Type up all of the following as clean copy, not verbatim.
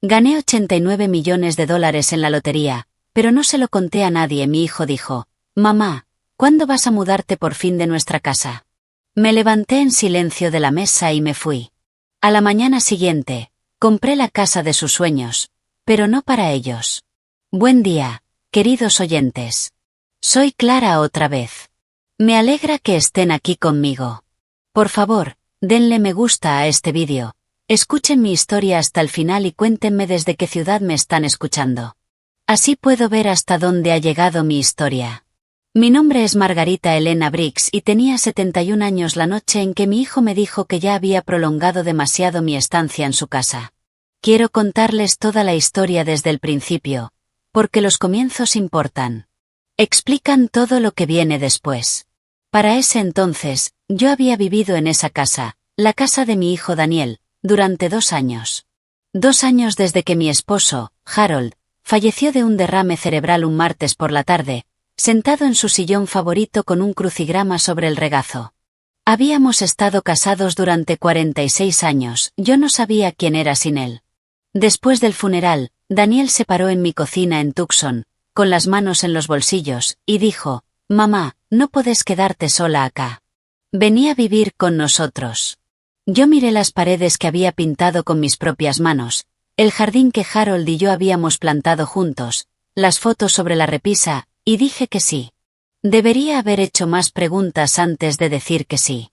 Gané 89 millones de dólares en la lotería, pero no se lo conté a nadie. Mi hijo dijo: «Mamá, ¿cuándo vas a mudarte por fin de nuestra casa?». Me levanté en silencio de la mesa y me fui. A la mañana siguiente, compré la casa de sus sueños, pero no para ellos. Buen día, queridos oyentes. Soy Clara otra vez. Me alegra que estén aquí conmigo. Por favor, denle me gusta a este vídeo. Escuchen mi historia hasta el final y cuéntenme desde qué ciudad me están escuchando. Así puedo ver hasta dónde ha llegado mi historia. Mi nombre es Margarita Elena Briggs y tenía 71 años la noche en que mi hijo me dijo que ya había prolongado demasiado mi estancia en su casa. Quiero contarles toda la historia desde el principio, porque los comienzos importan. Explican todo lo que viene después. Para ese entonces, yo había vivido en esa casa, la casa de mi hijo Daniel, durante 2 años. 2 años desde que mi esposo, Harold, falleció de un derrame cerebral un martes por la tarde, sentado en su sillón favorito con un crucigrama sobre el regazo. Habíamos estado casados durante 46 años, yo no sabía quién era sin él. Después del funeral, Daniel se paró en mi cocina en Tucson, con las manos en los bolsillos, y dijo: «Mamá, no puedes quedarte sola acá. Vení a vivir con nosotros». Yo miré las paredes que había pintado con mis propias manos, el jardín que Harold y yo habíamos plantado juntos, las fotos sobre la repisa, y dije que sí. Debería haber hecho más preguntas antes de decir que sí.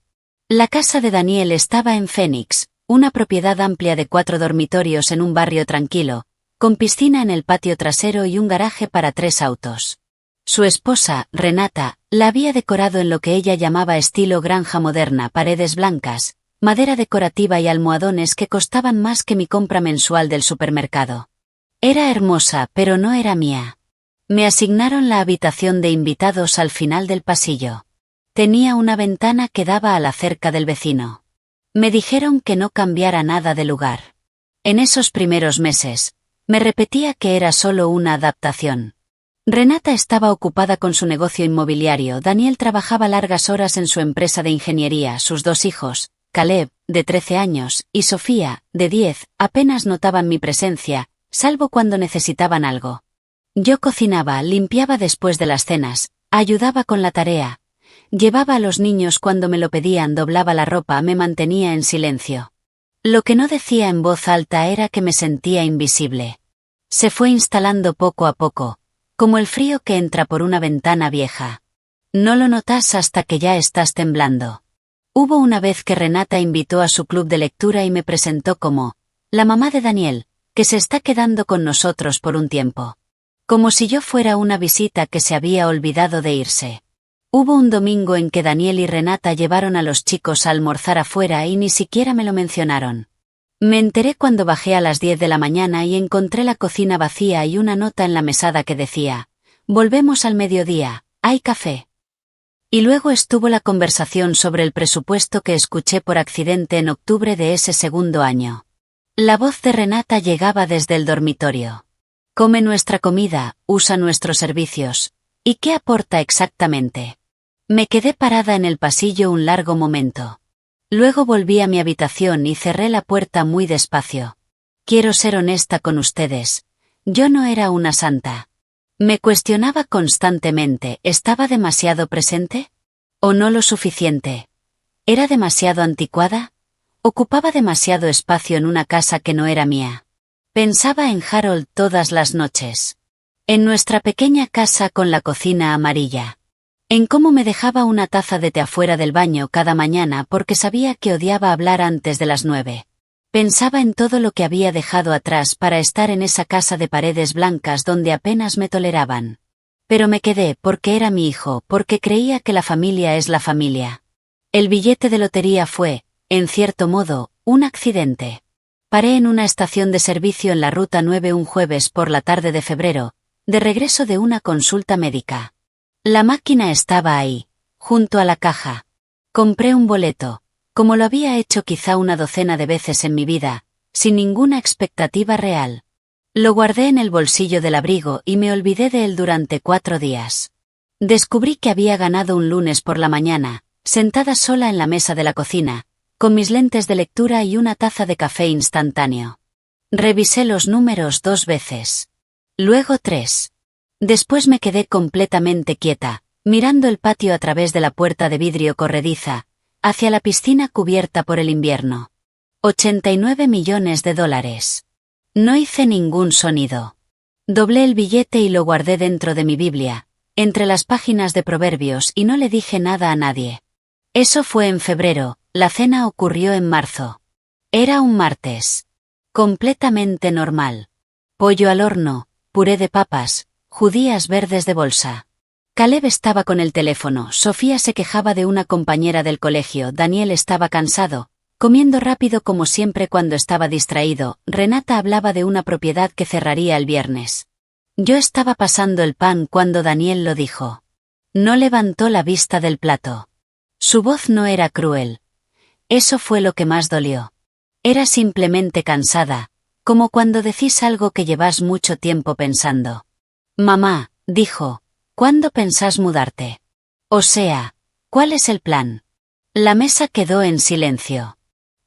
La casa de Daniel estaba en Phoenix, una propiedad amplia de 4 dormitorios en un barrio tranquilo, con piscina en el patio trasero y un garaje para 3 autos. Su esposa, Renata, la había decorado en lo que ella llamaba estilo granja moderna: paredes blancas, madera decorativa y almohadones que costaban más que mi compra mensual del supermercado. Era hermosa, pero no era mía. Me asignaron la habitación de invitados al final del pasillo. Tenía una ventana que daba a la cerca del vecino. Me dijeron que no cambiara nada de lugar. En esos primeros meses, me repetía que era solo una adaptación. Renata estaba ocupada con su negocio inmobiliario, Daniel trabajaba largas horas en su empresa de ingeniería, sus 2 hijos, Caleb, de 13 años, y Sofía, de 10, apenas notaban mi presencia, salvo cuando necesitaban algo. Yo cocinaba, limpiaba después de las cenas, ayudaba con la tarea, llevaba a los niños cuando me lo pedían, doblaba la ropa, me mantenía en silencio. Lo que no decía en voz alta era que me sentía invisible. Se fue instalando poco a poco, como el frío que entra por una ventana vieja. No lo notas hasta que ya estás temblando. Hubo una vez que Renata invitó a su club de lectura y me presentó como la mamá de Daniel, que se está quedando con nosotros por un tiempo. Como si yo fuera una visita que se había olvidado de irse. Hubo un domingo en que Daniel y Renata llevaron a los chicos a almorzar afuera y ni siquiera me lo mencionaron. Me enteré cuando bajé a las 10 de la mañana y encontré la cocina vacía y una nota en la mesada que decía: «Volvemos al mediodía, hay café». Y luego estuvo la conversación sobre el presupuesto que escuché por accidente en octubre de ese segundo año. La voz de Renata llegaba desde el dormitorio. «Come nuestra comida, usa nuestros servicios. ¿Y qué aporta exactamente?». Me quedé parada en el pasillo un largo momento. Luego volví a mi habitación y cerré la puerta muy despacio. Quiero ser honesta con ustedes. Yo no era una santa. Me cuestionaba constantemente: ¿estaba demasiado presente? ¿O no lo suficiente? ¿Era demasiado anticuada? ¿Ocupaba demasiado espacio en una casa que no era mía? Pensaba en Harold todas las noches. En nuestra pequeña casa con la cocina amarilla. En cómo me dejaba una taza de té afuera del baño cada mañana porque sabía que odiaba hablar antes de las 9. Pensaba en todo lo que había dejado atrás para estar en esa casa de paredes blancas donde apenas me toleraban. Pero me quedé porque era mi hijo, porque creía que la familia es la familia. El billete de lotería fue, en cierto modo, un accidente. Paré en una estación de servicio en la Ruta 9 un jueves por la tarde de febrero, de regreso de una consulta médica. La máquina estaba ahí, junto a la caja. Compré un boleto, como lo había hecho quizá una docena de veces en mi vida, sin ninguna expectativa real. Lo guardé en el bolsillo del abrigo y me olvidé de él durante 4 días. Descubrí que había ganado un lunes por la mañana, sentada sola en la mesa de la cocina, con mis lentes de lectura y una taza de café instantáneo. Revisé los números 2 veces. Luego 3. Después me quedé completamente quieta, mirando el patio a través de la puerta de vidrio corrediza, hacia la piscina cubierta por el invierno. 89 millones de dólares. No hice ningún sonido. Doblé el billete y lo guardé dentro de mi Biblia, entre las páginas de Proverbios, y no le dije nada a nadie. Eso fue en febrero, la cena ocurrió en marzo. Era un martes. Completamente normal. Pollo al horno, puré de papas, judías verdes de bolsa. Caleb estaba con el teléfono, Sofía se quejaba de una compañera del colegio, Daniel estaba cansado, comiendo rápido como siempre cuando estaba distraído, Renata hablaba de una propiedad que cerraría el viernes. Yo estaba pasando el pan cuando Daniel lo dijo. No levantó la vista del plato. Su voz no era cruel. Eso fue lo que más dolió. Era simplemente cansada, como cuando decís algo que llevas mucho tiempo pensando. Mamá, dijo, ¿cuándo pensás mudarte? O sea, ¿cuál es el plan? La mesa quedó en silencio.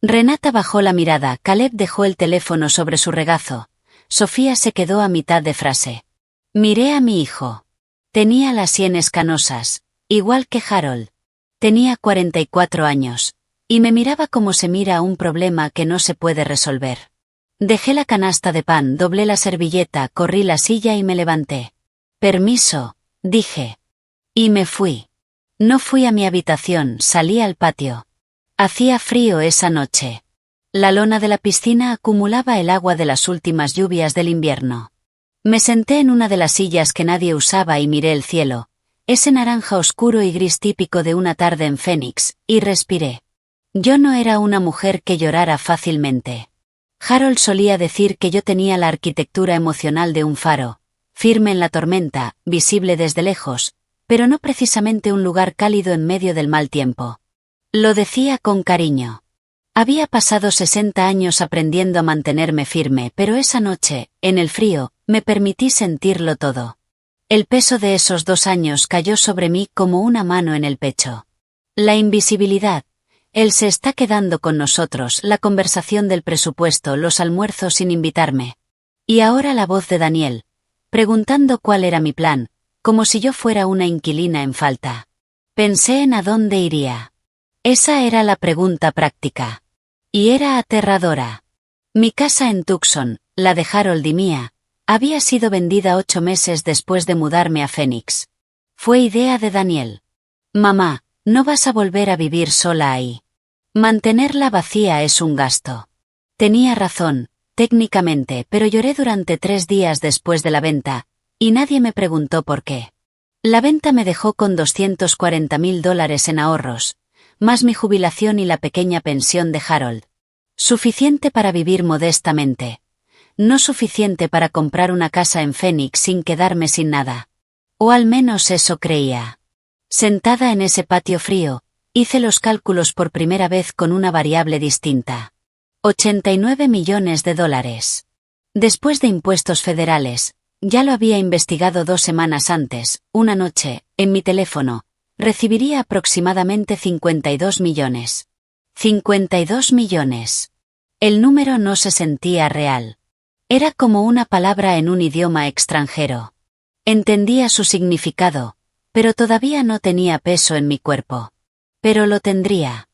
Renata bajó la mirada, Caleb dejó el teléfono sobre su regazo. Sofía se quedó a mitad de frase. Miré a mi hijo. Tenía las sienes canosas, igual que Harold. Tenía 44 años, y me miraba como se mira a un problema que no se puede resolver. Dejé la canasta de pan, doblé la servilleta, corrí la silla y me levanté. Permiso, dije. Y me fui. No fui a mi habitación, salí al patio. Hacía frío esa noche. La lona de la piscina acumulaba el agua de las últimas lluvias del invierno. Me senté en una de las sillas que nadie usaba y miré el cielo, ese naranja oscuro y gris típico de una tarde en Phoenix, y respiré. Yo no era una mujer que llorara fácilmente. Harold solía decir que yo tenía la arquitectura emocional de un faro, firme en la tormenta, visible desde lejos, pero no precisamente un lugar cálido en medio del mal tiempo. Lo decía con cariño. Había pasado 60 años aprendiendo a mantenerme firme, pero esa noche, en el frío, me permití sentirlo todo. El peso de esos 2 años cayó sobre mí como una mano en el pecho. La invisibilidad. Él se está quedando con nosotros, la conversación del presupuesto, los almuerzos sin invitarme. Y ahora la voz de Daniel, preguntando cuál era mi plan, como si yo fuera una inquilina en falta. Pensé en a dónde iría. Esa era la pregunta práctica. Y era aterradora. Mi casa en Tucson, la de Harold y mía, había sido vendida 8 meses después de mudarme a Phoenix. Fue idea de Daniel. Mamá, no vas a volver a vivir sola ahí. Mantenerla vacía es un gasto. Tenía razón, técnicamente, pero lloré durante 3 días después de la venta, y nadie me preguntó por qué. La venta me dejó con $240,000 en ahorros, más mi jubilación y la pequeña pensión de Harold. Suficiente para vivir modestamente. No suficiente para comprar una casa en Phoenix sin quedarme sin nada. O al menos eso creía. Sentada en ese patio frío, hice los cálculos por primera vez con una variable distinta. 89 millones de dólares. Después de impuestos federales, ya lo había investigado 2 semanas antes, una noche, en mi teléfono, recibiría aproximadamente 52 millones. 52 millones. El número no se sentía real. Era como una palabra en un idioma extranjero. Entendía su significado, pero todavía no tenía peso en mi cuerpo. Pero lo tendría.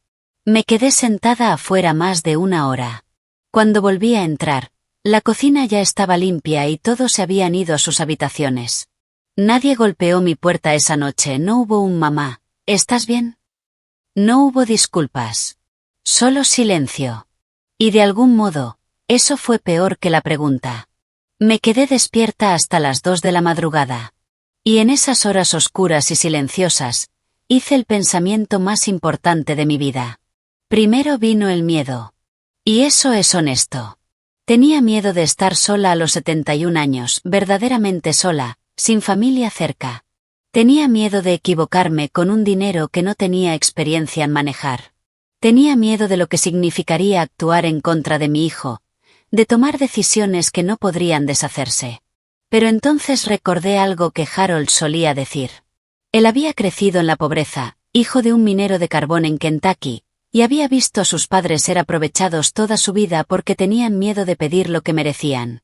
Me quedé sentada afuera más de 1 hora. Cuando volví a entrar, la cocina ya estaba limpia y todos se habían ido a sus habitaciones. Nadie golpeó mi puerta esa noche, no hubo un mamá, ¿estás bien? No hubo disculpas. Solo silencio. Y de algún modo, eso fue peor que la pregunta. Me quedé despierta hasta las 2 de la madrugada. Y en esas horas oscuras y silenciosas, hice el pensamiento más importante de mi vida. Primero vino el miedo. Y eso es honesto. Tenía miedo de estar sola a los 71 años, verdaderamente sola, sin familia cerca. Tenía miedo de equivocarme con un dinero que no tenía experiencia en manejar. Tenía miedo de lo que significaría actuar en contra de mi hijo, de tomar decisiones que no podrían deshacerse. Pero entonces recordé algo que Harold solía decir. Él había crecido en la pobreza, hijo de un minero de carbón en Kentucky, y había visto a sus padres ser aprovechados toda su vida porque tenían miedo de pedir lo que merecían.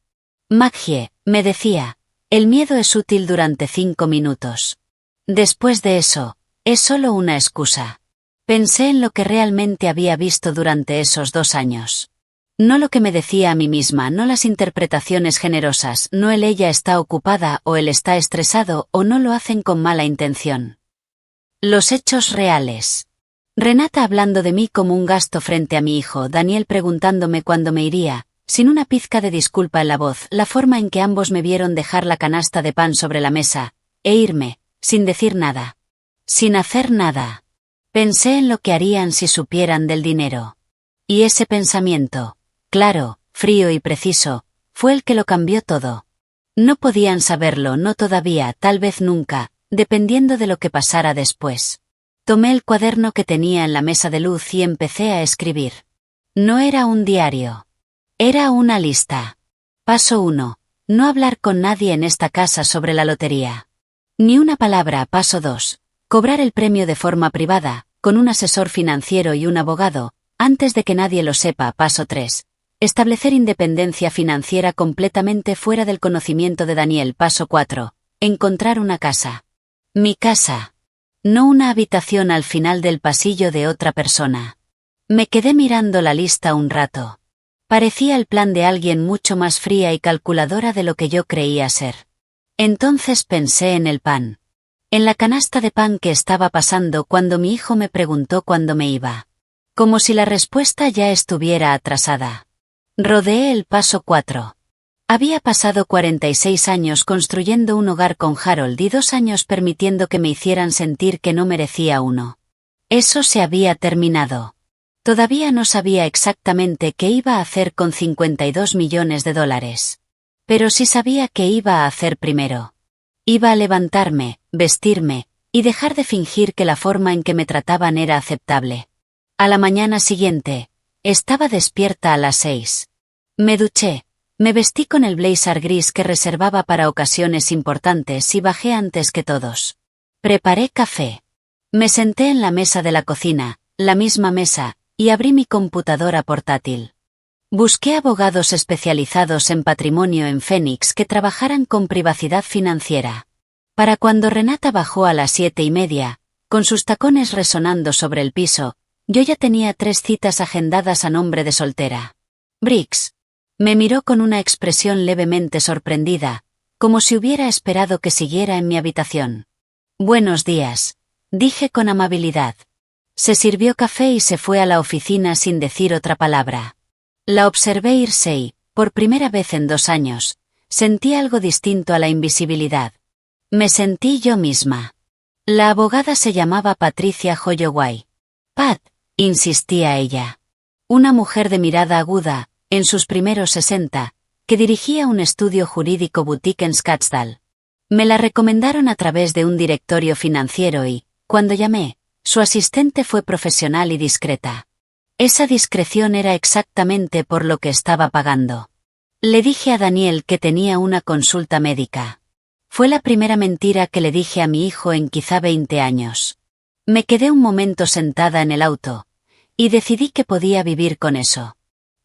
Maggie, me decía, el miedo es útil durante 5 minutos. Después de eso, es solo una excusa. Pensé en lo que realmente había visto durante esos 2 años. No lo que me decía a mí misma, no las interpretaciones generosas, no el ella está ocupada o él está estresado o no lo hacen con mala intención. Los hechos reales. Renata hablando de mí como un gasto frente a mi hijo, Daniel preguntándome cuándo me iría, sin una pizca de disculpa en la voz, la forma en que ambos me vieron dejar la canasta de pan sobre la mesa, e irme, sin decir nada. Sin hacer nada. Pensé en lo que harían si supieran del dinero. Y ese pensamiento, claro, frío y preciso, fue el que lo cambió todo. No podían saberlo, no todavía, tal vez nunca, dependiendo de lo que pasara después. Tomé el cuaderno que tenía en la mesa de luz y empecé a escribir. No era un diario. Era una lista. Paso 1. No hablar con nadie en esta casa sobre la lotería. Ni una palabra. Paso 2. Cobrar el premio de forma privada, con un asesor financiero y un abogado, antes de que nadie lo sepa. Paso 3. Establecer independencia financiera completamente fuera del conocimiento de Daniel. Paso 4. Encontrar una casa. Mi casa. No una habitación al final del pasillo de otra persona. Me quedé mirando la lista un rato. Parecía el plan de alguien mucho más fría y calculadora de lo que yo creía ser. Entonces pensé en el pan. En la canasta de pan que estaba pasando cuando mi hijo me preguntó cuándo me iba. Como si la respuesta ya estuviera atrasada. Rodeé el paso 4. Había pasado 46 años construyendo un hogar con Harold y 2 años permitiendo que me hicieran sentir que no merecía uno. Eso se había terminado. Todavía no sabía exactamente qué iba a hacer con 52 millones de dólares. Pero sí sabía qué iba a hacer primero. Iba a levantarme, vestirme, y dejar de fingir que la forma en que me trataban era aceptable. A la mañana siguiente, estaba despierta a las 6. Me duché. Me vestí con el blazer gris que reservaba para ocasiones importantes y bajé antes que todos. Preparé café. Me senté en la mesa de la cocina, la misma mesa, y abrí mi computadora portátil. Busqué abogados especializados en patrimonio en Phoenix que trabajaran con privacidad financiera. Para cuando Renata bajó a las 7:30, con sus tacones resonando sobre el piso, yo ya tenía 3 citas agendadas a nombre de soltera. Briggs. Me miró con una expresión levemente sorprendida, como si hubiera esperado que siguiera en mi habitación. Buenos días, dije con amabilidad. Se sirvió café y se fue a la oficina sin decir otra palabra. La observé irse y, por primera vez en 2 años, sentí algo distinto a la invisibilidad. Me sentí yo misma. La abogada se llamaba Patricia Holloway. Pat, insistía ella. Una mujer de mirada aguda, en sus primeros 60, que dirigía un estudio jurídico boutique en Scottsdale. Me la recomendaron a través de un directorio financiero y, cuando llamé, su asistente fue profesional y discreta. Esa discreción era exactamente por lo que estaba pagando. Le dije a Daniel que tenía una consulta médica. Fue la primera mentira que le dije a mi hijo en quizá 20 años. Me quedé un momento sentada en el auto, y decidí que podía vivir con eso.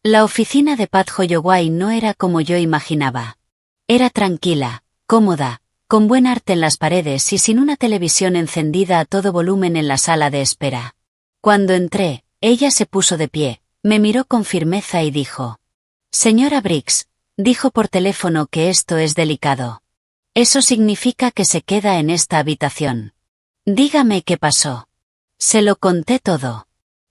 La oficina de Pat Holloway no era como yo imaginaba. Era tranquila, cómoda, con buen arte en las paredes y sin una televisión encendida a todo volumen en la sala de espera. Cuando entré, ella se puso de pie, me miró con firmeza y dijo: «Señora Briggs», dijo por teléfono que esto es delicado. «Eso significa que se queda en esta habitación». «Dígame qué pasó». Se lo conté todo.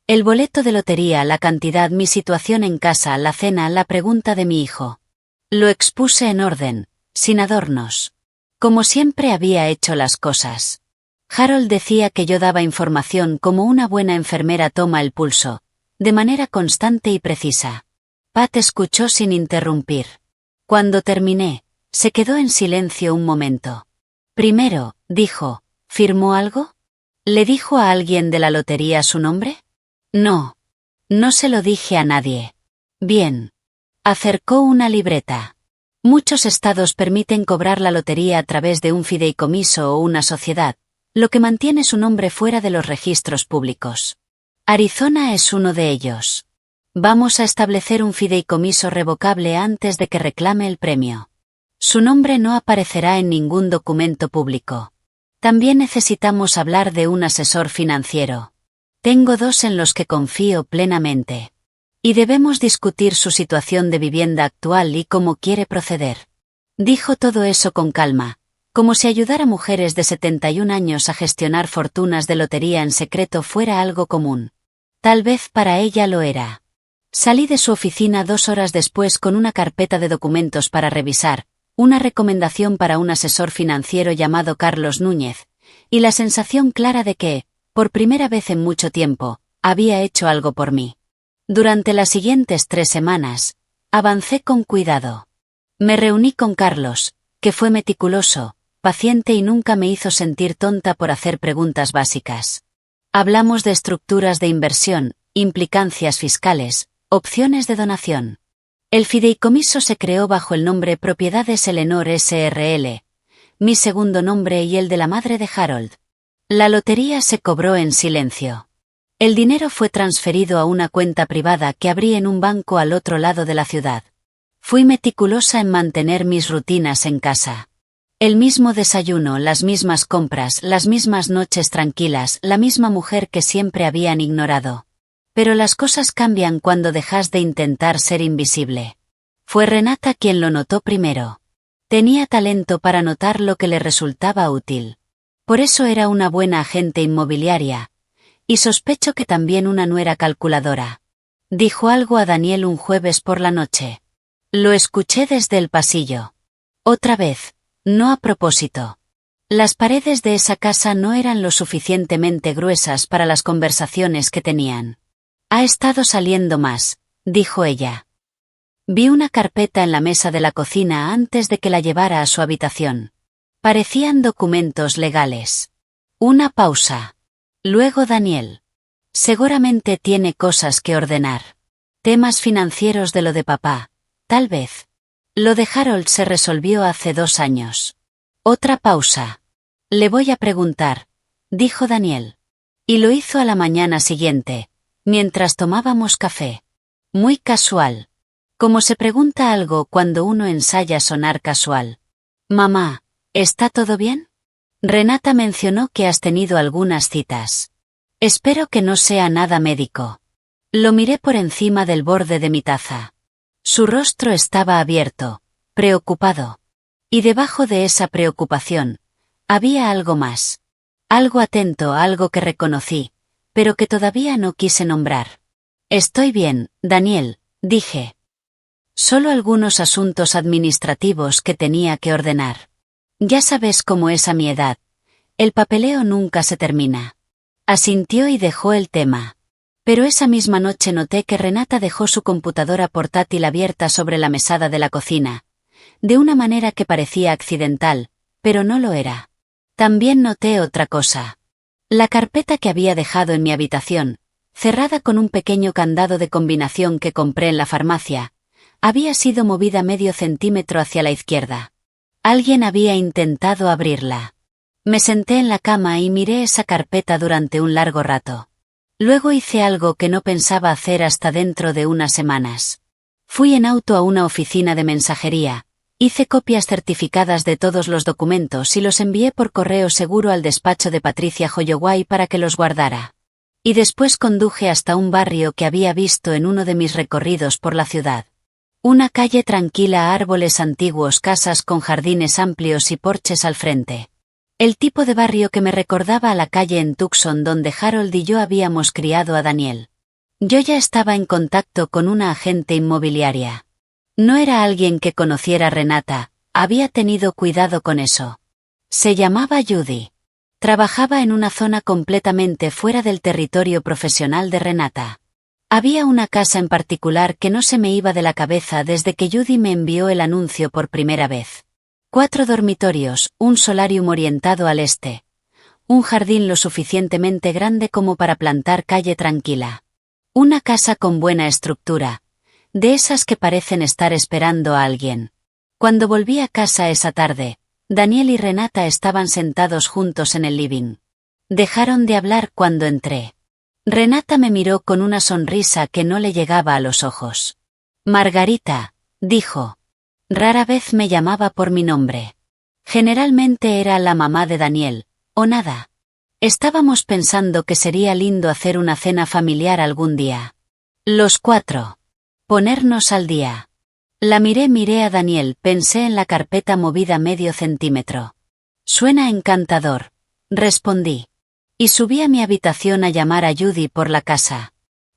El boleto de lotería, la cantidad, mi situación en casa, la cena, la pregunta de mi hijo. Lo expuse en orden, sin adornos. Como siempre había hecho las cosas. Harold decía que yo daba información como una buena enfermera toma el pulso, de manera constante y precisa. Pat escuchó sin interrumpir. Cuando terminé, se quedó en silencio un momento. Primero, dijo, ¿firmó algo? ¿Le dijo a alguien de la lotería su nombre? No. No se lo dije a nadie. Bien. Acercó una libreta. Muchos estados permiten cobrar la lotería a través de un fideicomiso o una sociedad, lo que mantiene su nombre fuera de los registros públicos. Arizona es uno de ellos. Vamos a establecer un fideicomiso revocable antes de que reclame el premio. Su nombre no aparecerá en ningún documento público. También necesitamos hablar de un asesor financiero. Tengo 2 en los que confío plenamente. Y debemos discutir su situación de vivienda actual y cómo quiere proceder. Dijo todo eso con calma, como si ayudar a mujeres de 71 años a gestionar fortunas de lotería en secreto fuera algo común. Tal vez para ella lo era. Salí de su oficina 2 horas después con una carpeta de documentos para revisar, una recomendación para un asesor financiero llamado Carlos Núñez, y la sensación clara de que, por primera vez en mucho tiempo, había hecho algo por mí. Durante las siguientes 3 semanas, avancé con cuidado. Me reuní con Carlos, que fue meticuloso, paciente y nunca me hizo sentir tonta por hacer preguntas básicas. Hablamos de estructuras de inversión, implicancias fiscales, opciones de donación. El fideicomiso se creó bajo el nombre Propiedades Eleanor S.r.l., mi segundo nombre y el de la madre de Harold. La lotería se cobró en silencio. El dinero fue transferido a una cuenta privada que abrí en un banco al otro lado de la ciudad. Fui meticulosa en mantener mis rutinas en casa. El mismo desayuno, las mismas compras, las mismas noches tranquilas, la misma mujer que siempre habían ignorado. Pero las cosas cambian cuando dejas de intentar ser invisible. Fue Renata quien lo notó primero. Tenía talento para notar lo que le resultaba útil. Por eso era una buena agente inmobiliaria. Y sospecho que también una nuera calculadora. Dijo algo a Daniel un jueves por la noche. Lo escuché desde el pasillo. Otra vez, no a propósito. Las paredes de esa casa no eran lo suficientemente gruesas para las conversaciones que tenían. Ha estado saliendo más, dijo ella. Vi una carpeta en la mesa de la cocina antes de que la llevara a su habitación. Parecían documentos legales. Una pausa. Luego Daniel. Seguramente tiene cosas que ordenar. Temas financieros de lo de papá, tal vez. Lo de Harold se resolvió hace 2 años. Otra pausa. Le voy a preguntar, dijo Daniel. Y lo hizo a la mañana siguiente, mientras tomábamos café. Muy casual. Como se pregunta algo cuando uno ensaya sonar casual. Mamá, ¿está todo bien? Renata mencionó que has tenido algunas citas. Espero que no sea nada médico. Lo miré por encima del borde de mi taza. Su rostro estaba abierto, preocupado. Y debajo de esa preocupación, había algo más. Algo atento, algo que reconocí, pero que todavía no quise nombrar. Estoy bien, Daniel, dije. Solo algunos asuntos administrativos que tenía que ordenar. Ya sabes cómo es a mi edad. El papeleo nunca se termina. Asintió y dejó el tema. Pero esa misma noche noté que Renata dejó su computadora portátil abierta sobre la mesada de la cocina, de una manera que parecía accidental, pero no lo era. También noté otra cosa. La carpeta que había dejado en mi habitación, cerrada con un pequeño candado de combinación que compré en la farmacia, había sido movida medio centímetro hacia la izquierda. Alguien había intentado abrirla. Me senté en la cama y miré esa carpeta durante un largo rato. Luego hice algo que no pensaba hacer hasta dentro de unas semanas. Fui en auto a una oficina de mensajería, hice copias certificadas de todos los documentos y los envié por correo seguro al despacho de Patricia Holloway para que los guardara. Y después conduje hasta un barrio que había visto en uno de mis recorridos por la ciudad. Una calle tranquila, árboles antiguos, casas con jardines amplios y porches al frente. El tipo de barrio que me recordaba a la calle en Tucson donde Harold y yo habíamos criado a Daniel. Yo ya estaba en contacto con una agente inmobiliaria. No era alguien que conociera a Renata, había tenido cuidado con eso. Se llamaba Judy. Trabajaba en una zona completamente fuera del territorio profesional de Renata. Había una casa en particular que no se me iba de la cabeza desde que Judy me envió el anuncio por primera vez. 4 dormitorios, un solarium orientado al este. Un jardín lo suficientemente grande como para plantar calle tranquila. Una casa con buena estructura. De esas que parecen estar esperando a alguien. Cuando volví a casa esa tarde, Daniel y Renata estaban sentados juntos en el living. Dejaron de hablar cuando entré. Renata me miró con una sonrisa que no le llegaba a los ojos. Margarita, dijo. Rara vez me llamaba por mi nombre. Generalmente era la mamá de Daniel, o nada. Estábamos pensando que sería lindo hacer una cena familiar algún día. Los 4. Ponernos al día. Miré a Daniel, pensé en la carpeta movida medio centímetro. Suena encantador, respondí. Y subí a mi habitación a llamar a Judy por la casa.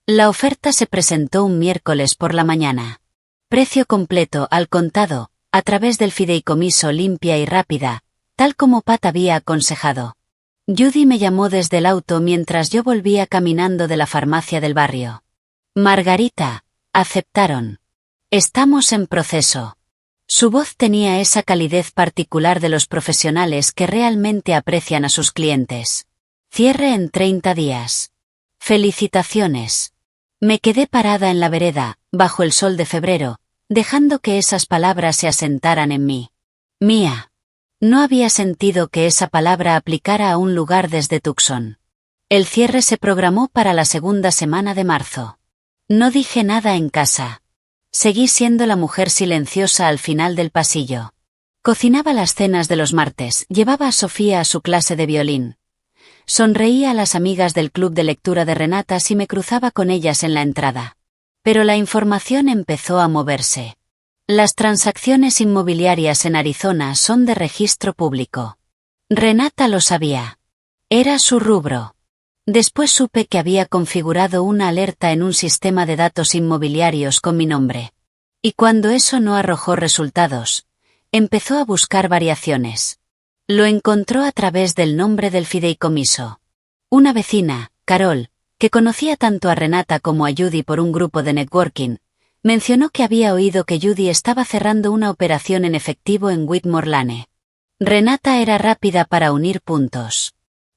La oferta se presentó un miércoles por la mañana. Precio completo al contado, a través del fideicomiso, limpia y rápida, tal como Pat había aconsejado. Judy me llamó desde el auto mientras yo volvía caminando de la farmacia del barrio. Margarita, aceptaron. Estamos en proceso. Su voz tenía esa calidez particular de los profesionales que realmente aprecian a sus clientes. Cierre en 30 días. Felicitaciones. Me quedé parada en la vereda, bajo el sol de febrero, dejando que esas palabras se asentaran en mí. Mía. No había sentido que esa palabra aplicara a un lugar desde Tucson. El cierre se programó para la segunda semana de marzo. No dije nada en casa. Seguí siendo la mujer silenciosa al final del pasillo. Cocinaba las cenas de los martes, llevaba a Sofía a su clase de violín. Sonreía a las amigas del club de lectura de Renata si me cruzaba con ellas en la entrada. Pero la información empezó a moverse. Las transacciones inmobiliarias en Arizona son de registro público. Renata lo sabía. Era su rubro. Después supe que había configurado una alerta en un sistema de datos inmobiliarios con mi nombre. Y cuando eso no arrojó resultados, empezó a buscar variaciones. Lo encontró a través del nombre del fideicomiso. Una vecina, Carol, que conocía tanto a Renata como a Judy por un grupo de networking, mencionó que había oído que Judy estaba cerrando una operación en efectivo en Whitmore Lane. Renata era rápida para unir puntos.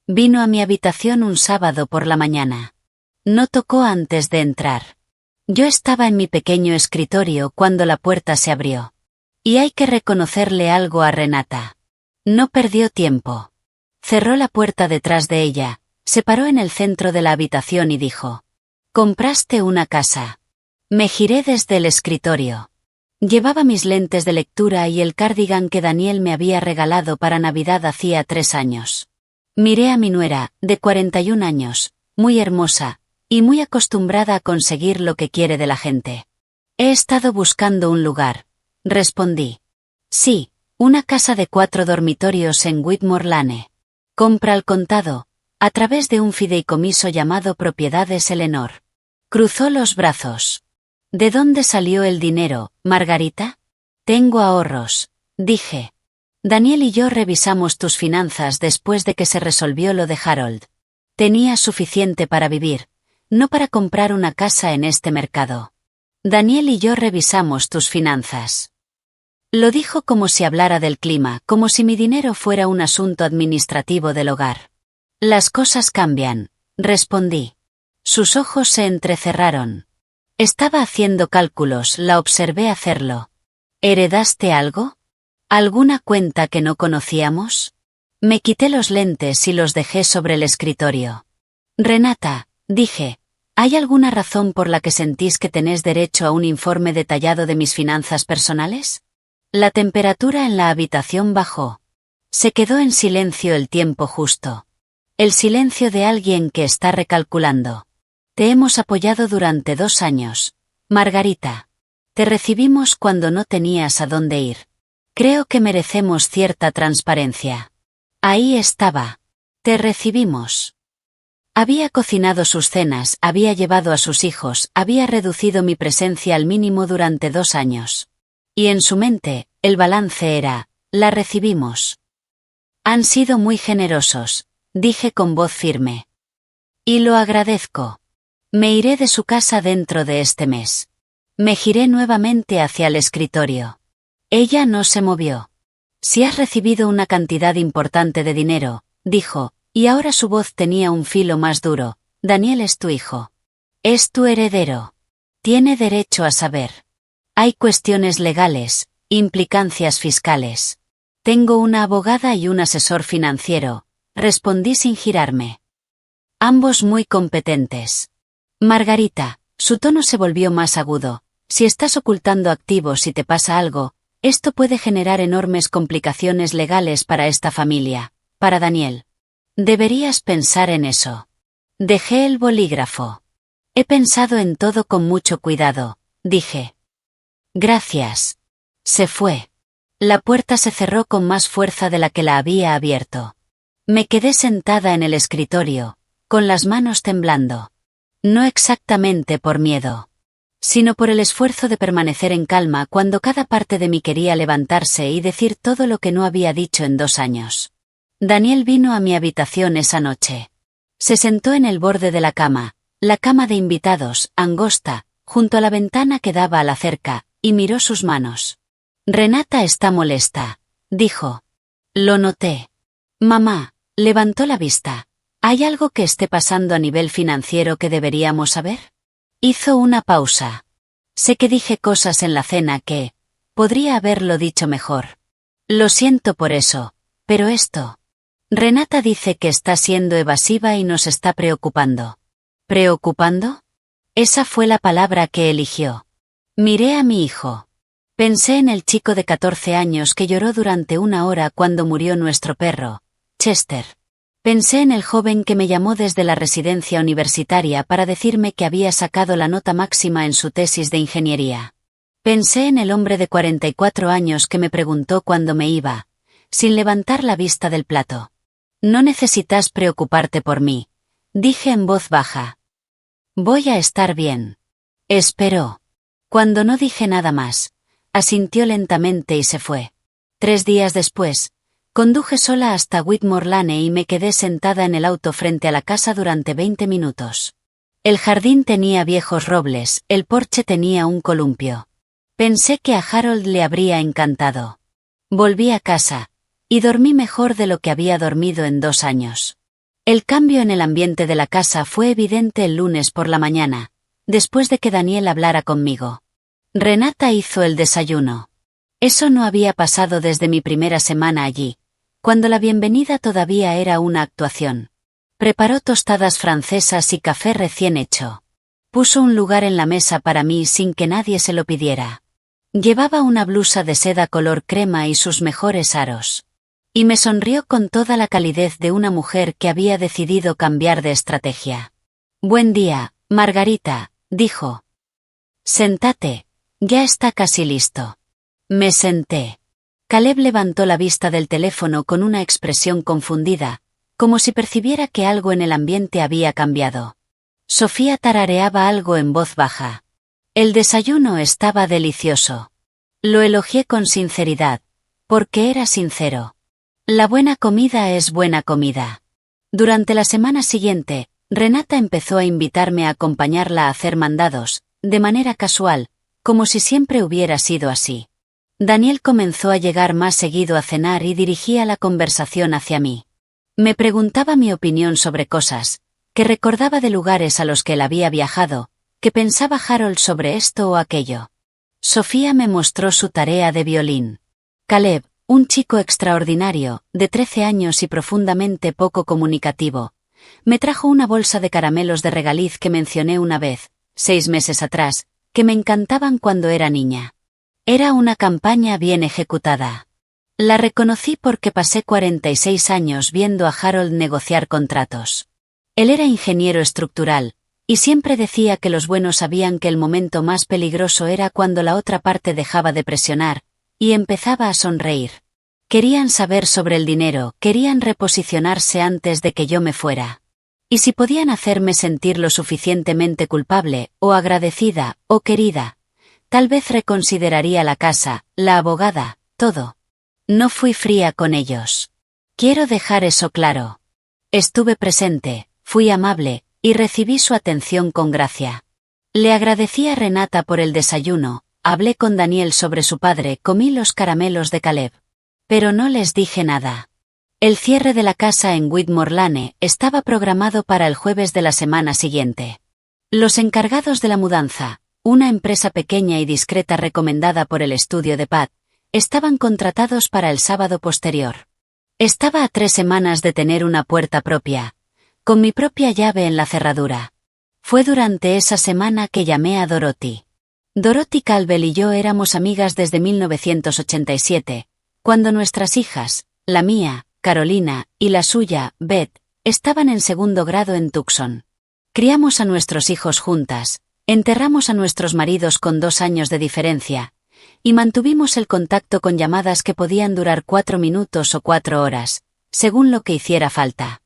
Vino a mi habitación un sábado por la mañana. No tocó antes de entrar. Yo estaba en mi pequeño escritorio cuando la puerta se abrió. Y hay que reconocerle algo a Renata. No perdió tiempo. Cerró la puerta detrás de ella, se paró en el centro de la habitación y dijo: «¿Compraste una casa?» Me giré desde el escritorio. Llevaba mis lentes de lectura y el cardigan que Daniel me había regalado para Navidad hacía 3 años. Miré a mi nuera, de 41 años, muy hermosa, y muy acostumbrada a conseguir lo que quiere de la gente. «He estado buscando un lugar», respondí. «Sí, una casa de 4 dormitorios en Whitmore Lane. Compra al contado, a través de un fideicomiso llamado Propiedades Eleanor». Cruzó los brazos. «¿De dónde salió el dinero, Margarita?» «Tengo ahorros», dije. «Daniel y yo revisamos tus finanzas después de que se resolvió lo de Harold. Tenías suficiente para vivir, no para comprar una casa en este mercado. Daniel y yo revisamos tus finanzas». Lo dijo como si hablara del clima, como si mi dinero fuera un asunto administrativo del hogar. «Las cosas cambian», respondí. Sus ojos se entrecerraron. Estaba haciendo cálculos, la observé hacerlo. «¿Heredaste algo? ¿Alguna cuenta que no conocíamos?» Me quité los lentes y los dejé sobre el escritorio. «Renata», dije, «¿hay alguna razón por la que sentís que tenés derecho a un informe detallado de mis finanzas personales?» La temperatura en la habitación bajó. Se quedó en silencio el tiempo justo. El silencio de alguien que está recalculando. «Te hemos apoyado durante 2 años, Margarita. Te recibimos cuando no tenías a dónde ir. Creo que merecemos cierta transparencia». Ahí estaba. «Te recibimos». Había cocinado sus cenas, había llevado a sus hijos, había reducido mi presencia al mínimo durante 2 años. Y en su mente, el balance era: «La recibimos». «Han sido muy generosos», dije con voz firme. «Y lo agradezco. Me iré de su casa dentro de este mes». Me giré nuevamente hacia el escritorio. Ella no se movió. «Si has recibido una cantidad importante de dinero», dijo, y ahora su voz tenía un filo más duro, «Daniel es tu hijo. Es tu heredero. Tiene derecho a saber. Hay cuestiones legales, implicancias fiscales. Tengo una abogada y un asesor financiero», respondí sin girarme. Ambos muy competentes. Margarita, su tono se volvió más agudo. Si estás ocultando activos y te pasa algo, esto puede generar enormes complicaciones legales para esta familia, para Daniel. Deberías pensar en eso. Dejé el bolígrafo. He pensado en todo con mucho cuidado, dije. Gracias. Se fue. La puerta se cerró con más fuerza de la que la había abierto. Me quedé sentada en el escritorio, con las manos temblando. No exactamente por miedo, sino por el esfuerzo de permanecer en calma cuando cada parte de mí quería levantarse y decir todo lo que no había dicho en 2 años. Daniel vino a mi habitación esa noche. Se sentó en el borde de la cama de invitados, angosta, junto a la ventana que daba a la cerca, y miró sus manos. Renata está molesta, dijo. Lo noté. Mamá, levantó la vista. ¿Hay algo que esté pasando a nivel financiero que deberíamos saber? Hizo una pausa. Sé que dije cosas en la cena que podría haberlo dicho mejor. Lo siento por eso, pero esto. Renata dice que está siendo evasiva y nos está preocupando. ¿Preocupando? Esa fue la palabra que eligió. Miré a mi hijo. Pensé en el chico de 14 años que lloró durante 1 hora cuando murió nuestro perro, Chester. Pensé en el joven que me llamó desde la residencia universitaria para decirme que había sacado la nota máxima en su tesis de ingeniería. Pensé en el hombre de 44 años que me preguntó cuándo me iba, sin levantar la vista del plato. No necesitas preocuparte por mí, dije en voz baja. Voy a estar bien. Esperó. Cuando no dije nada más, asintió lentamente y se fue. 3 días después, conduje sola hasta Whitmore Lane y me quedé sentada en el auto frente a la casa durante 20 minutos. El jardín tenía viejos robles, el porche tenía un columpio. Pensé que a Harold le habría encantado. Volví a casa, y dormí mejor de lo que había dormido en 2 años. El cambio en el ambiente de la casa fue evidente el lunes por la mañana, después de que Daniel hablara conmigo. Renata hizo el desayuno. Eso no había pasado desde mi primera semana allí, cuando la bienvenida todavía era una actuación. Preparó tostadas francesas y café recién hecho. Puso un lugar en la mesa para mí sin que nadie se lo pidiera. Llevaba una blusa de seda color crema y sus mejores aros. Y me sonrió con toda la calidez de una mujer que había decidido cambiar de estrategia. Buen día, Margarita, dijo. Sentate, ya está casi listo. Me senté. Caleb levantó la vista del teléfono con una expresión confundida, como si percibiera que algo en el ambiente había cambiado. Sofía tarareaba algo en voz baja. El desayuno estaba delicioso. Lo elogié con sinceridad, porque era sincero. La buena comida es buena comida. Durante la semana siguiente, Renata empezó a invitarme a acompañarla a hacer mandados, de manera casual, como si siempre hubiera sido así. Daniel comenzó a llegar más seguido a cenar y dirigía la conversación hacia mí. Me preguntaba mi opinión sobre cosas, que recordaba de lugares a los que él había viajado, que pensaba Harold sobre esto o aquello. Sofía me mostró su tarea de violín. Caleb, un chico extraordinario, de 13 años y profundamente poco comunicativo, me trajo una bolsa de caramelos de regaliz que mencioné una vez, 6 meses atrás, que me encantaban cuando era niña. Era una campaña bien ejecutada. La reconocí porque pasé 46 años viendo a Harold negociar contratos. Él era ingeniero estructural, y siempre decía que los buenos sabían que el momento más peligroso era cuando la otra parte dejaba de presionar, y empezaba a sonreír. Querían saber sobre el dinero, querían reposicionarse antes de que yo me fuera. Y si podían hacerme sentir lo suficientemente culpable, o agradecida, o querida, tal vez reconsideraría la casa, la abogada, todo. No fui fría con ellos. Quiero dejar eso claro. Estuve presente, fui amable, y recibí su atención con gracia. Le agradecí a Renata por el desayuno, hablé con Daniel sobre su padre, comí los caramelos de Caleb. Pero no les dije nada. El cierre de la casa en Whitmore Lane estaba programado para el jueves de la semana siguiente. Los encargados de la mudanza, una empresa pequeña y discreta recomendada por el estudio de Pat, estaban contratados para el sábado posterior. Estaba a 3 semanas de tener una puerta propia, con mi propia llave en la cerradura. Fue durante esa semana que llamé a Dorothy. Dorothy Calvel y yo éramos amigas desde 1987, cuando nuestras hijas, la mía, Carolina, y la suya, Beth, estaban en segundo grado en Tucson. Criamos a nuestros hijos juntas, enterramos a nuestros maridos con 2 años de diferencia, y mantuvimos el contacto con llamadas que podían durar 4 minutos o 4 horas, según lo que hiciera falta.